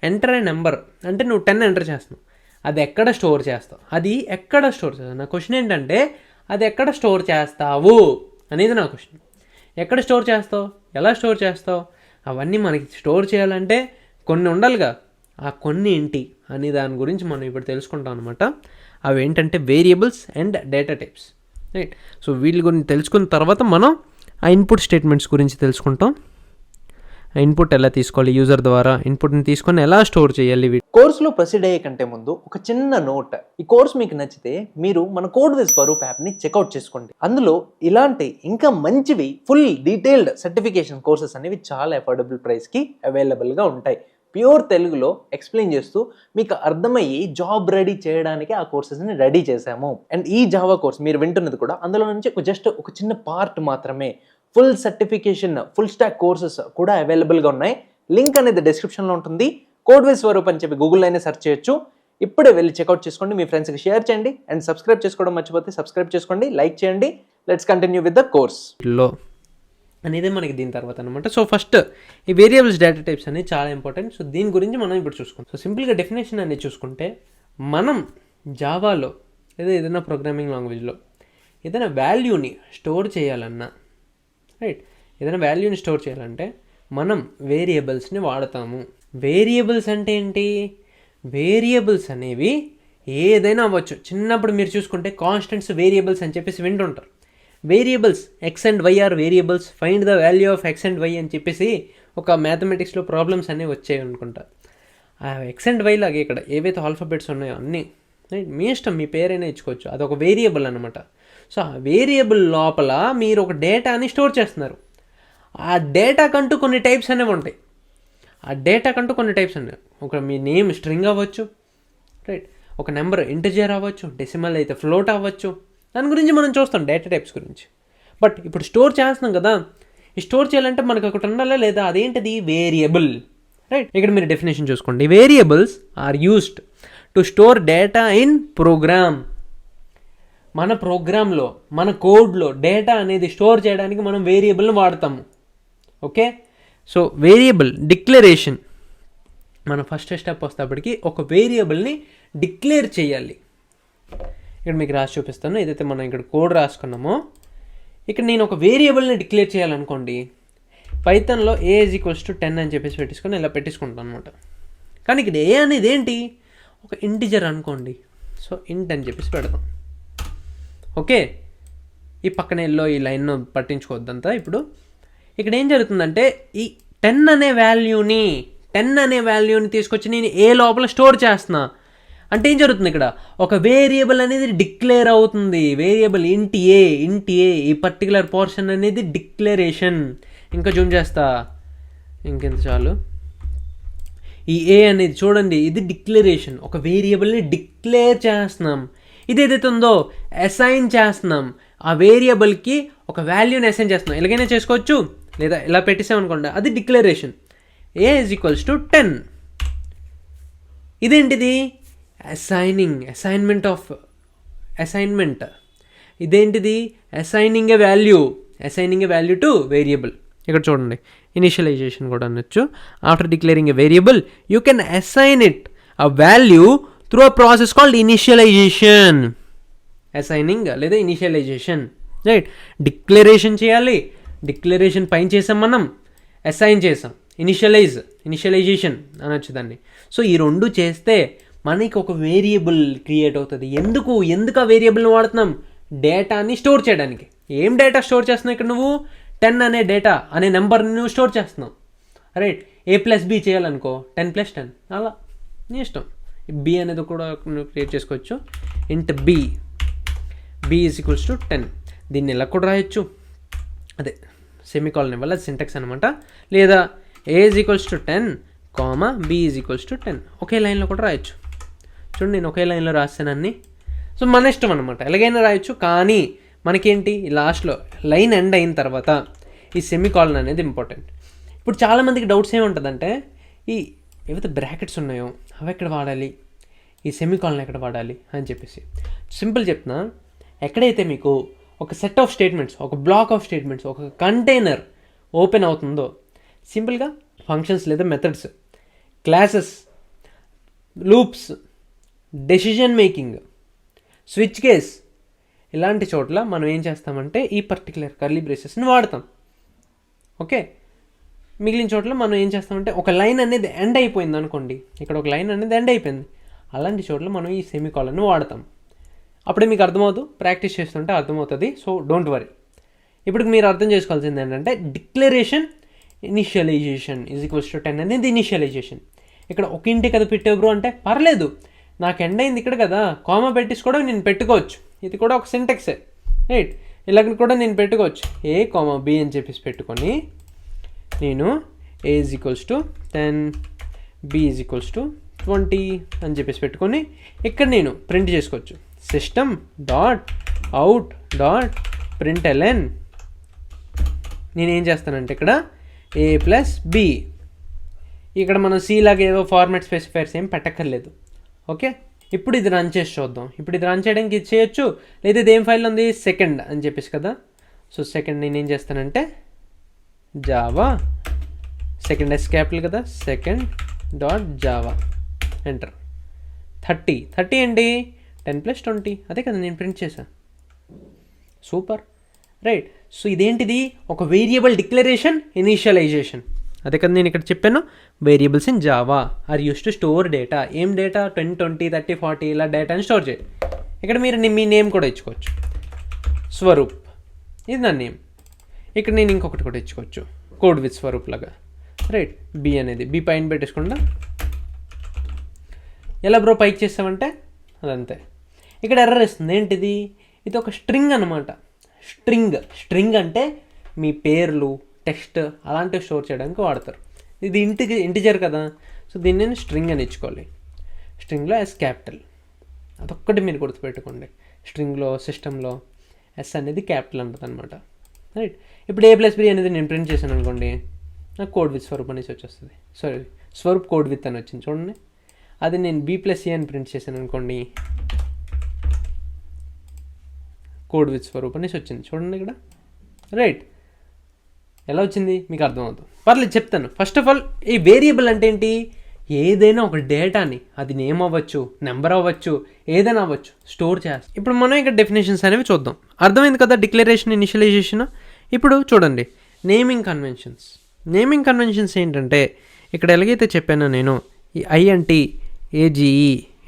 ఎంటర్ ఏ నెంబర్ అంటే నువ్వు 10 ఎంటర్ చేస్తున్నావు. అది ఎక్కడ స్టోర్ చేస్తావు? నా క్వశ్చన్ ఏంటంటే అది ఎక్కడ స్టోర్ చేస్తావు అనేది నా క్వశ్చన్. ఎక్కడ స్టోర్ చేస్తావు? ఎలా స్టోర్ చేస్తావు? అవన్నీ మనకి స్టోర్ చేయాలంటే కొన్ని ఉండాలిగా. ఆ కొన్ని ఏంటి అనే దాని గురించి మనం ఇప్పుడు తెలుసుకుంటాం అనమాట. అవి ఏంటంటే variables and data types. Right, so వీటి గురించి తెలుసుకున్న తర్వాత మనం ఆ ఇన్పుట్ స్టేట్మెంట్స్ గురించి తెలుసుకుంటాం. ఇన్పుట్ ఎలా తీసుకోవాలి యూజర్ ద్వారా, ఇన్పుట్ని తీసుకొని ఎలా స్టోర్ చేయాలి. కోర్సులో ప్రొసీడ్ అయ్యే కంటే ముందు ఒక చిన్న నోట్. ఈ కోర్స్ మీకు నచ్చితే మీరు మన కోడ్ విజ్ స్వరూప్ యాప్ని చెక్అవుట్ చేసుకోండి. అందులో ఇలాంటి ఇంకా మంచివి ఫుల్ డీటెయిల్డ్ సర్టిఫికేషన్ కోర్సెస్ అనేవి చాలా అఫోర్డబుల్ ప్రైస్కి అవైలబుల్గా ఉంటాయి. ప్యూర్ తెలుగులో ఎక్స్ప్లెయిన్ చేస్తూ మీకు అర్థమయ్యి జాబ్ రెడీ చేయడానికి ఆ కోర్సెస్ని రెడీ చేశాము. అండ్ ఈ జావా కోర్స్ మీరు వింటున్నది కూడా అందులో నుంచి జస్ట్ ఒక చిన్న పార్ట్ మాత్రమే. Full certification, full stock courses కూడా అవైలబుల్గా ఉన్నాయి. లింక్ అనేది డిస్క్రిప్షన్లో ఉంటుంది. కోడ్ విజ్ స్వరూప్ అని చెప్పి గూగుల్లో అయినా సెర్చ్ చేయొచ్చు. ఇప్పుడే వెళ్ళి చెక్అవుట్ చేసుకోండి, మీ ఫ్రెండ్స్కి షేర్ చేయండి. అండ్ సబ్స్క్రైబ్ చేసుకోవడం మర్చిపోతే సబ్స్క్రైబ్ చేసుకోండి, లైక్ చేయండి. Let's continue with the course లో అనేది మనకి దీని తర్వాత అనమాట. సో ఫస్ట్ ఈ వేరియబుల్స్, డేటా టైప్స్ అనేది చాలా ఇంపార్టెంట్. సో దీని గురించి మనం ఇప్పుడు చూసుకుంటాం. సో సింపుల్గా డెఫినేషన్ అనేది చూసుకుంటే మనం జావాలో లేదా ఏదైనా ప్రోగ్రామింగ్ లాంగ్వేజ్లో ఏదైనా వాల్యూని స్టోర్ చేయాలన్నా, రైట్, ఏదైనా వాల్యూని స్టోర్ చేయాలంటే మనం వేరియబుల్స్ని వాడతాము. వేరియబుల్స్ అంటే ఏంటి? వేరియబుల్స్ అనేవి ఏదైనా అవ్వచ్చు. చిన్నప్పుడు మీరు చూసుకుంటే కాన్స్టెంట్స్ వేరియబుల్స్ అని చెప్పేసి వింటుంటారు. Variables x and y are variables, find the value of x and y అని చెప్పేసి ఒక మ్యాథమెటిక్స్లో ప్రాబ్లమ్స్ అనేవి వచ్చాయి అనుకుంటా. ఆ ఎక్స్ అండ్ వై లాగే ఇక్కడ ఏవైతే ఆల్ఫాబెట్స్ ఉన్నాయో అన్నీ, రైట్, మీ ఇష్టం, మీ పేరైనా ఇచ్చుకోవచ్చు. అదొక వేరియబుల్ అనమాట. సో ఆ వేరియబుల్ లోపల మీరు ఒక డేటాని స్టోర్ చేస్తున్నారు. ఆ డేటాకంటూ కొన్ని టైప్స్ అనేవి ఉంటాయి. ఒక మీ నేమ్ స్ట్రింగ్ అవ్వచ్చు, రైట్, ఒక నెంబర్ ఇంటిజర్ అవ్వచ్చు, డెసిమల్ అయితే ఫ్లోట్ అవ్వచ్చు. దాని గురించి మనం చూస్తాం డేటా టైప్స్ గురించి. బట్ ఇప్పుడు స్టోర్ చేస్తున్నాం కదా, ఈ స్టోర్ చేయాలంటే మనకు ఒకటి ఉండాలా లేదా? అదేంటిది? Variable, right? ఇక్కడ మీరు డెఫినేషన్ చూసుకోండి. Variables are used to store data in program. మన ప్రోగ్రాంలో, మన కోడ్లో డేటా అనేది స్టోర్ చేయడానికి మనం వేరియబుల్ని వాడతాము. ఓకే, సో వేరియబుల్ డిక్లరేషన్, మన ఫస్ట్ స్టెప్ వస్తేప్పటికి ఒక వేరియబుల్ని డిక్లేర్ చేయాలి. ఇక్కడ మీకు రాసి చూపిస్తాను. ఏదైతే మనం ఇక్కడ కోడ్ రాసుకున్నామో, ఇక్కడ నేను ఒక వేరియబుల్ని డిక్లేర్ చేయాలనుకోండి, పైథాన్లో a = 10 అని చెప్పేసి పెట్టేసుకొని ఇలా పెట్టేసుకుంటాను అనమాట. కానీ ఇక్కడ ఏ అనేది ఏంటి? ఒక ఇంటిజర్ అనుకోండి. సో ఇంట్ అని చెప్పేసి పెడతాం. ఓకే, ఈ పక్కన ఎల్లో ఈ లైన్ పట్టించుకోవద్దంతా. ఇప్పుడు ఇక్కడ ఏం జరుగుతుందంటే ఈ 10 అనే వాల్యూని తీసుకొచ్చి నేను ఏ లోపల స్టోర్ చేస్తున్నా. అంటే ఏం జరుగుతుంది? ఇక్కడ ఒక వేరియబుల్ అనేది డిక్లేర్ అవుతుంది. వేరియబుల్ ఇంట్ ఏ ఈ పర్టికులర్ పోర్షన్ అనేది డిక్లరేషన్. ఇంకా జూమ్ చేస్తా, ఇంకెంత చాలు. ఈ ఏ అనేది చూడండి, ఇది డిక్లరేషన్. ఒక వేరియబుల్ని డిక్లేర్ చేస్తున్నాం. ఇది ఏదైతే ఉందో అసైన్ చేస్తున్నాం. ఆ వేరియబుల్కి ఒక వాల్యూని అసైన్ చేస్తున్నాం. ఎలాగైనా చేసుకోవచ్చు, లేదా ఇలా పెట్టేసామనుకోండి, అది డిక్లరేషన్. a = 10. ఇదేంటిది? అసైన్మెంట్. ఇదేంటిది? Assigning a value to variable. ఇక్కడ చూడండి, ఇనిషియలైజేషన్ కూడా అనొచ్చు. After declaring a variable you can assign it a value through a process called initialisation. Assigning లేదా ఇనిషియలైజేషన్, రైట్? చేయాలి. డిక్లరేషన్ పైన చేసాం మనం, అసైన్ చేసాం, ఇనిషియలైజేషన్ అనొచ్చు దాన్ని. సో ఈ రెండు చేస్తే మనకి ఒక వేరియబుల్ క్రియేట్ అవుతుంది. ఎందుకు ఆ వేరియబుల్ని వాడుతున్నాం? డేటాని స్టోర్ చేయడానికి. ఏం డేటా స్టోర్ చేస్తున్నావు ఇక్కడ? నువ్వు 10 అనే డేటా అనే నెంబర్ని నువ్వు స్టోర్ చేస్తున్నావు, రైట్? a+b చేయాలనుకో, 10 + 10, అలా నీ ఇష్టం. b అనేది కూడా నువ్వు క్రియేట్ చేసుకోవచ్చు. ఇంట్ b = 10. దీన్ని ఇలా కూడా రాయొచ్చు, అదే సెమికాలన్ ఇవ్వాలి, అది సింటాక్స్ అనమాట. లేదా a = 10, b = 10 ఒకే లైన్లో కూడా రాయొచ్చు. చూడండి, నేను ఒకే లైన్లో రాస్తాను అన్ని. సో మన ఇష్టం అనమాట, ఎలాగైనా రాయొచ్చు. కానీ మనకేంటి, లాస్ట్లో లైన్ ఎండ్ అయిన తర్వాత ఈ సెమికాలన్ అనేది ఇంపార్టెంట్. ఇప్పుడు చాలామందికి డౌట్స్ ఏముంటుందంటే, ఈ ఏవైతే బ్రాకెట్స్ ఉన్నాయో అవి ఎక్కడ వాడాలి, ఈ సెమికాలన్ ఎక్కడ వాడాలి అని చెప్పేసి. సింపుల్ చెప్తున్నా, ఎక్కడైతే మీకు ఒక సెట్ ఆఫ్ స్టేట్మెంట్స్, ఒక బ్లాక్ ఆఫ్ స్టేట్మెంట్స్, ఒక కంటైనర్ ఓపెన్ అవుతుందో, సింపుల్గా ఫంక్షన్స్ లేదా methods, classes, loops, decision making, switch case, ఇలాంటి చోట్ల మనం ఏం చేస్తామంటే ఈ పర్టికులర్ కర్లీ బ్రేసెస్ని వాడతాం. ఓకే, మిగిలిన చోట్ల మనం ఏం చేస్తామంటే ఒక లైన్ అనేది ఎండ్ అయిపోయింది అనుకోండి, ఇక్కడ ఒక లైన్ అనేది ఎండ్ అయిపోయింది, అలాంటి చోట్ల మనం ఈ సెమికాలన్ వాడతాం. అప్పుడే మీకు అర్థమవుతుంది, ప్రాక్టీస్ చేస్తుంటే అర్థమవుతుంది. So don't worry. ఇప్పుడు మీరు అర్థం చేసుకోవాల్సింది ఏంటంటే, డిక్లరేషన్ ఇనిషియలైజేషన్ = 10 అనేది ఇనిషియలైజేషన్. ఇక్కడ ఒక ఇంటి కదా పెట్టావు బ్రో అంటే, పర్లేదు, నాకు ఎండ్ అయింది ఇక్కడ కదా, కామా పెట్టేసి కూడా నేను పెట్టుకోవచ్చు. ఇది కూడా ఒక సింటాక్సే, రైట్? ఇలాగ కూడా నేను పెట్టుకోవచ్చు, a, b అని చెప్పేసి పెట్టుకొని నేను a = 10, b = 20 అని చెప్పేసి పెట్టుకొని ఇక్కడ నేను ప్రింట్ చేసుకోవచ్చు. system.out.println. నేనేం చేస్తానంటే ఇక్కడ a+b, ఇక్కడ మనం c లాగా ఏదో ఫార్మాట్ స్పెసిఫైర్స్ ఏం పెట్టక్కర్లేదు. ఓకే, ఇప్పుడు ఇది రన్ చేసి చూద్దాం. ఇప్పుడు ఇది రన్ చేయడానికి ఇది చేయొచ్చు, లేదా ఇది ఏం ఫైల్ ఉంది, సెకండ్ అని చెప్పేసి కదా. సో సెకండ్ నేనేం చేస్తానంటే జావా, సెకండ్ S క్యాపిటల్ కదా, second.java, ఎంటర్. 30 ఏంటి, 10 + 20, అదే కదా నేను ప్రింట్ చేశాను. Super, right? సో ఇదేంటిది, ఒక వేరియబుల్ డిక్లరేషన్ ఇనిషియలైజేషన్. అదే కదా నేను ఇక్కడ చెప్పాను, variables in Java are use to store data. ఏం డేటా, 10, 20, 30, 40 ఇలా డేటాని స్టోర్ చేయాలి. ఇక్కడ మీరు మీ నేమ్ కూడా ఇచ్చుకోవచ్చు, స్వరూప్, ఇది నా నేమ్. ఇక్కడ నేను ఇంకొకటి కూడా ఇచ్చుకోవచ్చు, కోడ్ విత్ స్వరూప్ లాగా, రైట్? బి అనేది బి పైన పెట్టేసుకుంటా. ఎలా బ్రో పైకి చేస్తామంటే అదంతే. ఇక్కడ ఎర్రర్ ఇస్తుంది, ఏంటిది, ఇది ఒక స్ట్రింగ్ అనమాట. స్ట్రింగ్ అంటే మీ పేర్లు, టెక్స్ట్ అలాంటివి స్టోర్ చేయడానికి వాడతారు. ఇది ఇంటిజర్ కదా, సో దీన్ని నేను స్ట్రింగ్ అని ఇచ్చుకోవాలి. స్ట్రింగ్లో S క్యాపిటల్, అదొక్కటి మీరు గుర్తుపెట్టుకోండి. స్ట్రింగ్లో సిస్టంలో ఎస్ అనేది క్యాపిటల్ ఉంటుంది అనమాట. రైట్, ఇప్పుడు A+B అనేది నేను ప్రింట్ చేశాను అనుకోండి, నాకు కోడ్ విత్ స్వరూప్ అనేసి వచ్చేస్తుంది. సారీ, స్వరూప్ కోడ్ విత్ అని వచ్చింది చూడండి. అది నేను B+C అని ప్రింట్ చేశాను అనుకోండి, కోడ్ విత్ స్వరూప్ అనేసి వచ్చింది చూడండి ఇక్కడ. రైట్, ఎలా వచ్చింది మీకు అర్థమవుతుంది. పర్లేదు చెప్తాను. ఫస్ట్ ఆఫ్ ఆల్ ఈ వేరియబుల్ అంటే ఏంటి, ఏదైనా ఒక డేటాని, అది నేమ్ అవ్వచ్చు, నెంబర్ అవ్వచ్చు, ఏదైనా అవ్వచ్చు, స్టోర్ చేస్తాం. ఇప్పుడు మనం ఇక్కడ డెఫినేషన్స్ అనేవి చూద్దాం. అర్థమైంది కదా, డిక్లరేషన్, ఇనిషియలైజేషన్. ఇప్పుడు చూడండి నేమింగ్ కన్వెన్షన్స్. నేమింగ్ కన్వెన్షన్స్ ఏంటంటే ఇక్కడ ఎలాగైతే చెప్పానో నేను, ఈ INT AGE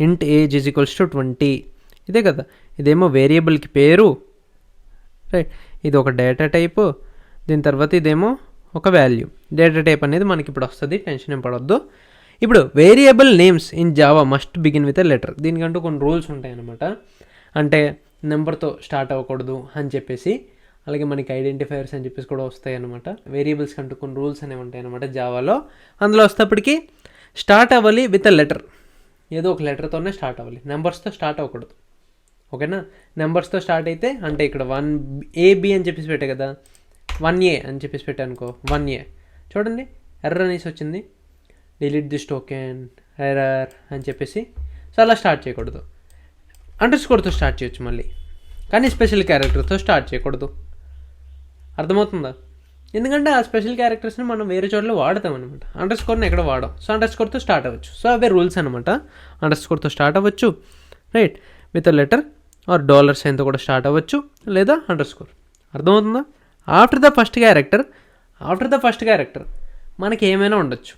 int age is equals to 20 ఇదే కదా. ఇదేమో వేరియబుల్కి పేరు, రైట్, ఇది ఒక డేటా టైపు, దీని తర్వాత ఇదేమో ఒక వాల్యూ. డేటా టైప్ అనేది మనకి ఇప్పుడు వస్తుంది, టెన్షన్ ఏం పడొద్దు. ఇప్పుడు variable names in Java must begin with a letter. దీనికంటూ కొన్ని రూల్స్ ఉంటాయన్నమాట. అంటే నెంబర్తో స్టార్ట్ అవ్వకూడదు అని చెప్పేసి, అలాగే మనకి ఐడెంటిఫైయర్స్ అని చెప్పేసి కూడా వస్తాయి అనమాట. వేరియబుల్స్ కంటూ కొన్ని రూల్స్ అనేవి ఉంటాయి అనమాట జావాలో. అందులో వస్తేప్పటికి స్టార్ట్ అవ్వాలి విత్ ఎ లెటర్, ఏదో ఒక లెటర్తోనే స్టార్ట్ అవ్వాలి, నెంబర్స్తో స్టార్ట్ అవ్వకూడదు. ఓకేనా, నెంబర్స్తో స్టార్ట్ అయితే అంటే ఇక్కడ 1AB అని చెప్పేసి పెట్టే కదా, 1A అని చెప్పేసి పెట్టానుకో, 1A చూడండి ఎర్రర్ అనేసి వచ్చింది, డిలీట్ దిస్ టోకెన్ ఎర్రర్ అని చెప్పేసి. సో అలా స్టార్ట్ చేయకూడదు. అండర్స్కోర్తో స్టార్ట్ చేయొచ్చు మళ్ళీ, కానీ స్పెషల్ క్యారెక్టర్తో స్టార్ట్ చేయకూడదు. అర్థమవుతుందా? ఎందుకంటే ఆ స్పెషల్ క్యారెక్టర్స్ని మనం వేరే చోట్ల వాడతాం అనమాట, అండర్స్కోర్ని ఎక్కడ వాడాం. సో అండర్స్కోర్తో స్టార్ట్ అవ్వచ్చు. సో అవే రూల్స్ అనమాట. అండర్స్కోర్తో స్టార్ట్ అవ్వచ్చు, రైట్, విత్ లెటర్ ఆర్ $సైన్తో కూడా స్టార్ట్ అవ్వచ్చు, లేదా అండర్స్కోర్. అర్థమవుతుందా? ఆఫ్టర్ ద ఫస్ట్ క్యారెక్టర్ మనకి ఏమైనా ఉండొచ్చు,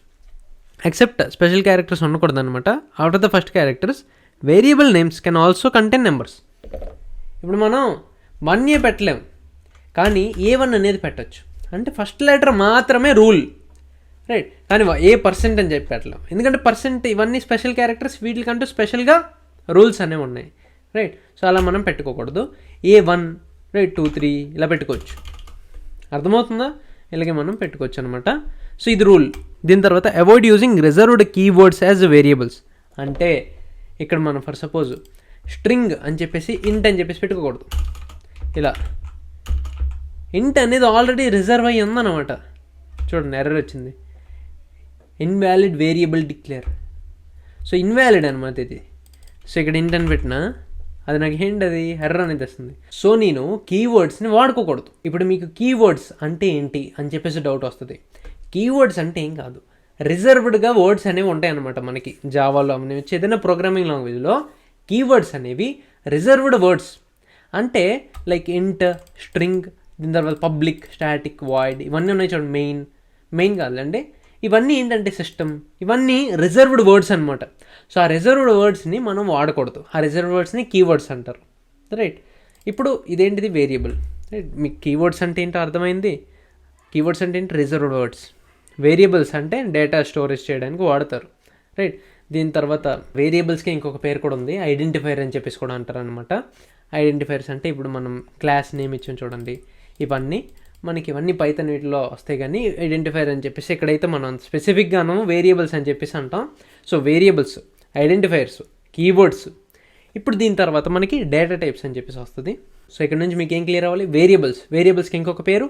ఎక్సెప్ట్ స్పెషల్ క్యారెక్టర్స్ ఉండకూడదు అనమాట. After the first characters variable names can also contain numbers. ఇప్పుడు మనం 1A పెట్టలేము, కానీ A1 అనేది పెట్టచ్చు. అంటే ఫస్ట్ లెటర్ మాత్రమే రూల్, రైట్. కానీ A% అని చెప్పి పెట్టలేము, ఎందుకంటే పర్సెంట్ ఇవన్నీ స్పెషల్ క్యారెక్టర్స్, వీటికంటూ స్పెషల్గా రూల్స్ అనేవి ఉన్నాయి, రైట్. సో అలా మనం పెట్టుకోకూడదు. A1, రైట్, 2, 3 ఇలా పెట్టుకోవచ్చు. అర్థమవుతుందా? ఇలాగే మనం పెట్టుకోవచ్చు అనమాట. సో ఇది రూల్. దీని తర్వాత avoid using reserved keywords as variables. అంటే ఇక్కడ మనం ఫర్ సపోజ్ స్ట్రింగ్ అని చెప్పేసి ఇంట్ అని చెప్పేసి పెట్టుకోకూడదు. ఇలా ఇంట్ అనేది ఆల్రెడీ రిజర్వ్ అయ్యి ఉందన్నమాట. చూడండి ఎర్రర్ వచ్చింది, invalid variable declare. So invalid అనమాట ఇది. సో ఇక్కడ ఇంట్ అని పెట్టినా అది నాకు ఏంటి, అది ఎర్రర్ అనేది వస్తుంది. సో నేను కీవర్డ్స్ని వాడుకోకూడదు. ఇప్పుడు మీకు కీవర్డ్స్ అంటే ఏంటి అని చెప్పేసి డౌట్ వస్తుంది. కీవర్డ్స్ అంటే ఏం కాదు, రిజర్వ్డ్గా వర్డ్స్ అనేవి ఉంటాయి అన్నమాట మనకి జావాలో. వచ్చి ఏదైనా ప్రోగ్రామింగ్ లాంగ్వేజ్లో కీవర్డ్స్ అనేవి రిజర్వ్డ్ వర్డ్స్. అంటే లైక్ ఇంట్, స్ట్రింగ్, దీని తర్వాత పబ్లిక్, స్టాటిక్, వాయిడ్ ఇవన్నీ ఉన్నాయి చూడండి. మెయిన్ కాదండి, ఇవన్నీ ఏంటంటే సిస్టమ్, ఇవన్నీ రిజర్వ్డ్ వర్డ్స్ అనమాట. సో ఆ రిజర్వ్డ్ వర్డ్స్ని మనం వాడకూడదు. ఆ రిజర్వ్డ్ వర్డ్స్ని కీవర్డ్స్ అంటారు, రైట్. ఇప్పుడు ఇదేంటిది వేరియబుల్, రైట్. మీకు కీవర్డ్స్ అంటే ఏంటో అర్థమైంది. కీవర్డ్స్ అంటే ఏంటి, రిజర్వ్డ్ వర్డ్స్. వేరియబుల్స్ అంటే డేటా స్టోరేజ్ చేయడానికి వాడతారు, రైట్. దీని తర్వాత వేరియబుల్స్కి ఇంకొక పేరు కూడా ఉంది, ఐడెంటిఫైర్ అని చెప్పేసి కూడా అంటారు అనమాట. ఐడెంటిఫైర్స్ అంటే ఇప్పుడు మనం క్లాస్ నేమ్ ఇచ్చాం చూడండి, ఇవన్నీ పైథాన్ వీటిలో వస్తాయి. కానీ ఐడెంటిఫైర్ అని చెప్పేసి ఎక్కడైతే మనం స్పెసిఫిక్గాను వేరియబుల్స్ అని చెప్పేసి అంటాం. So variables, identifiers, keywords. ఇప్పుడు దీని తర్వాత మనకి డేటా టైప్స్ అని చెప్పేసి వస్తుంది. సో ఇక్కడ నుంచి మీకు ఏం క్లియర్ అవ్వాలి, వేరియబుల్స్కి ఇంకొక పేరు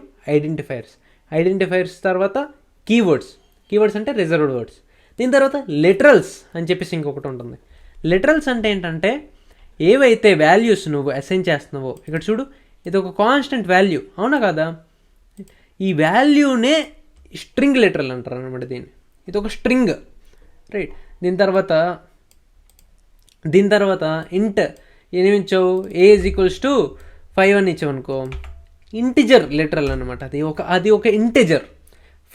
ఐడెంటిఫైర్స్ తర్వాత కీవర్డ్స్ అంటే రిజర్వ్డ్ వర్డ్స్. దీని తర్వాత లిటరల్స్ అని చెప్పేసి ఇంకొకటి ఉంటుంది. లిటరల్స్ అంటే ఏంటంటే ఏవైతే వాల్యూస్ నువ్వు అసైన్ చేస్తున్నావో, ఇక్కడ చూడు ఇది ఒక కాన్స్టెంట్ వాల్యూ, అవునా కదా. ఈ వాల్యూనే స్ట్రింగ్ లిటరల్ అంటారు అనమాట దీన్ని. ఇది ఒక స్ట్రింగ్, రైట్. దీని తర్వాత ఇంట్ ఏమిచ్చావు, A=5 అని ఇచ్చావు అనుకో, ఇంటిజర్ లిటరల్ అనమాట. అది ఒక ఇంటిజర్.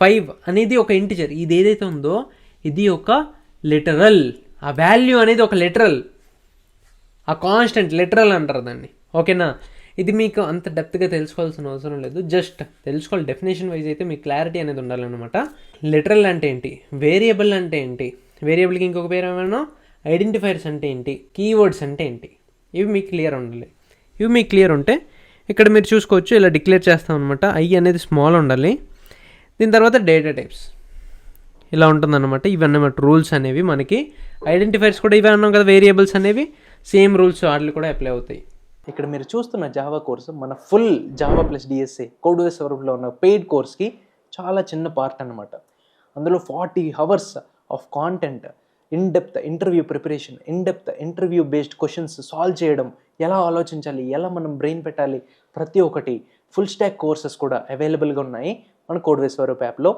5 అనేది ఒక ఇంటిజర్. ఇది ఏదైతే ఉందో ఇది ఒక లిటరల్. ఆ వాల్యూ అనేది ఒక లిటరల్, ఆ కాన్స్టెంట్ లిటరల్ అంటారు దాన్ని, ఓకేనా. ఇది మీకు అంత డెప్త్గా తెలుసుకోవాల్సిన అవసరం లేదు, జస్ట్ తెలుసుకోవాలి. డెఫినేషన్ వైజ్ అయితే మీకు క్లారిటీ అనేది ఉండాలన్నమాట. లిటరల్ అంటే ఏంటి, వేరియబుల్ అంటే ఏంటి, వేరియబుల్కి ఇంకొక పేరు ఏమైనా, ఐడెంటిఫైర్స్ అంటే ఏంటి, కీవర్డ్స్ అంటే ఏంటి, ఇవి మీకు క్లియర్ ఉండాలి. ఇవి మీకు క్లియర్ ఉంటే ఇక్కడ మీరు చూసుకోవచ్చు, ఇలా డిక్లేర్ చేస్తాం అనమాట. I అనేది స్మాల్ ఉండాలి. దీని తర్వాత డేటా టైప్స్ ఇలా ఉంటుందన్నమాట. ఇవన్నమాట రూల్స్ అనేవి మనకి. ఐడెంటిఫైర్స్ కూడా ఇవే అన్నాం కదా, వేరియబుల్స్ అనేవి. సేమ్ రూల్స్ వాటిలో కూడా అప్లై అవుతాయి. ఇక్కడ మీరు చూస్తున్న జావా కోర్సు మన ఫుల్ జావా ప్లస్ డిఎస్ఏ కోడ్వేస్ వరకులో ఉన్న పెయిడ్ కోర్స్కి చాలా చిన్న పార్ట్ అనమాట. అందులో 40 hours of content, in depth interview preparation, in depth interview based questions solve చేయడం, ఎలా ఆలోచించాలి, ఎలా మనం బ్రెయిన్ పెట్టాలి, ప్రతి ఒక్కటి ఫుల్ స్టాక్ కోర్సెస్ కూడా అవైలబుల్గా ఉన్నాయి మన కోడ్వేస్ స్వరూప్ యాప్లో.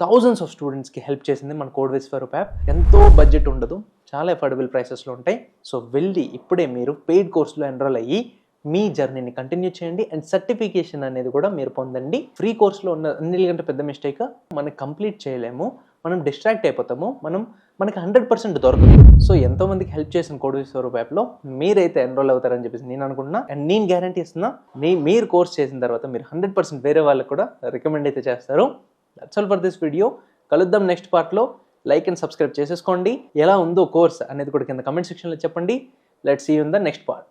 థౌజండ్స్ ఆఫ్ స్టూడెంట్స్కి హెల్ప్ చేసింది మన కోడ్వేస్ స్వరూప్ యాప్. ఎంతో బడ్జెట్ ఉండదు, చాలా అఫోర్డబుల్ ప్రైసెస్లో ఉంటాయి. సో వెళ్ళి ఇప్పుడే మీరు పెయిడ్ కోర్సులో ఎన్రోల్ అయ్యి మీ జర్నీని కంటిన్యూ చేయండి అండ్ సర్టిఫికేషన్ అనేది కూడా మీరు పొందండి. ఫ్రీ కోర్సులో ఉన్న అన్నిటికంటే పెద్ద మిస్టేక్ మనం కంప్లీట్ చేయలేము, మనం డిస్ట్రాక్ట్ అయిపోతాము, మనకి 100% దొరకదు. సో ఎంతోమందికి హెల్ప్ చేసిన కోడ్వేస్ స్వరూప్ యాప్లో మీరైతే ఎన్రోల్ అవుతారని చెప్పేసి నేను అనుకుంటున్నా. అండ్ నేను గ్యారంటీ ఇస్తున్నా, మీరు కోర్స్ చేసిన తర్వాత మీరు 100% వేరే వాళ్ళకి కూడా రికమెండ్ అయితే చేస్తారు. That's all for this video. కలుద్దాం నెక్స్ట్ పార్ట్లో. లైక్ అండ్ సబ్స్క్రైబ్ చేసేసుకోండి. ఎలా ఉందో కోర్స్ అనేది కూడా కింద కమెంట్ సెక్షన్లో చెప్పండి. Let's see you in the next part.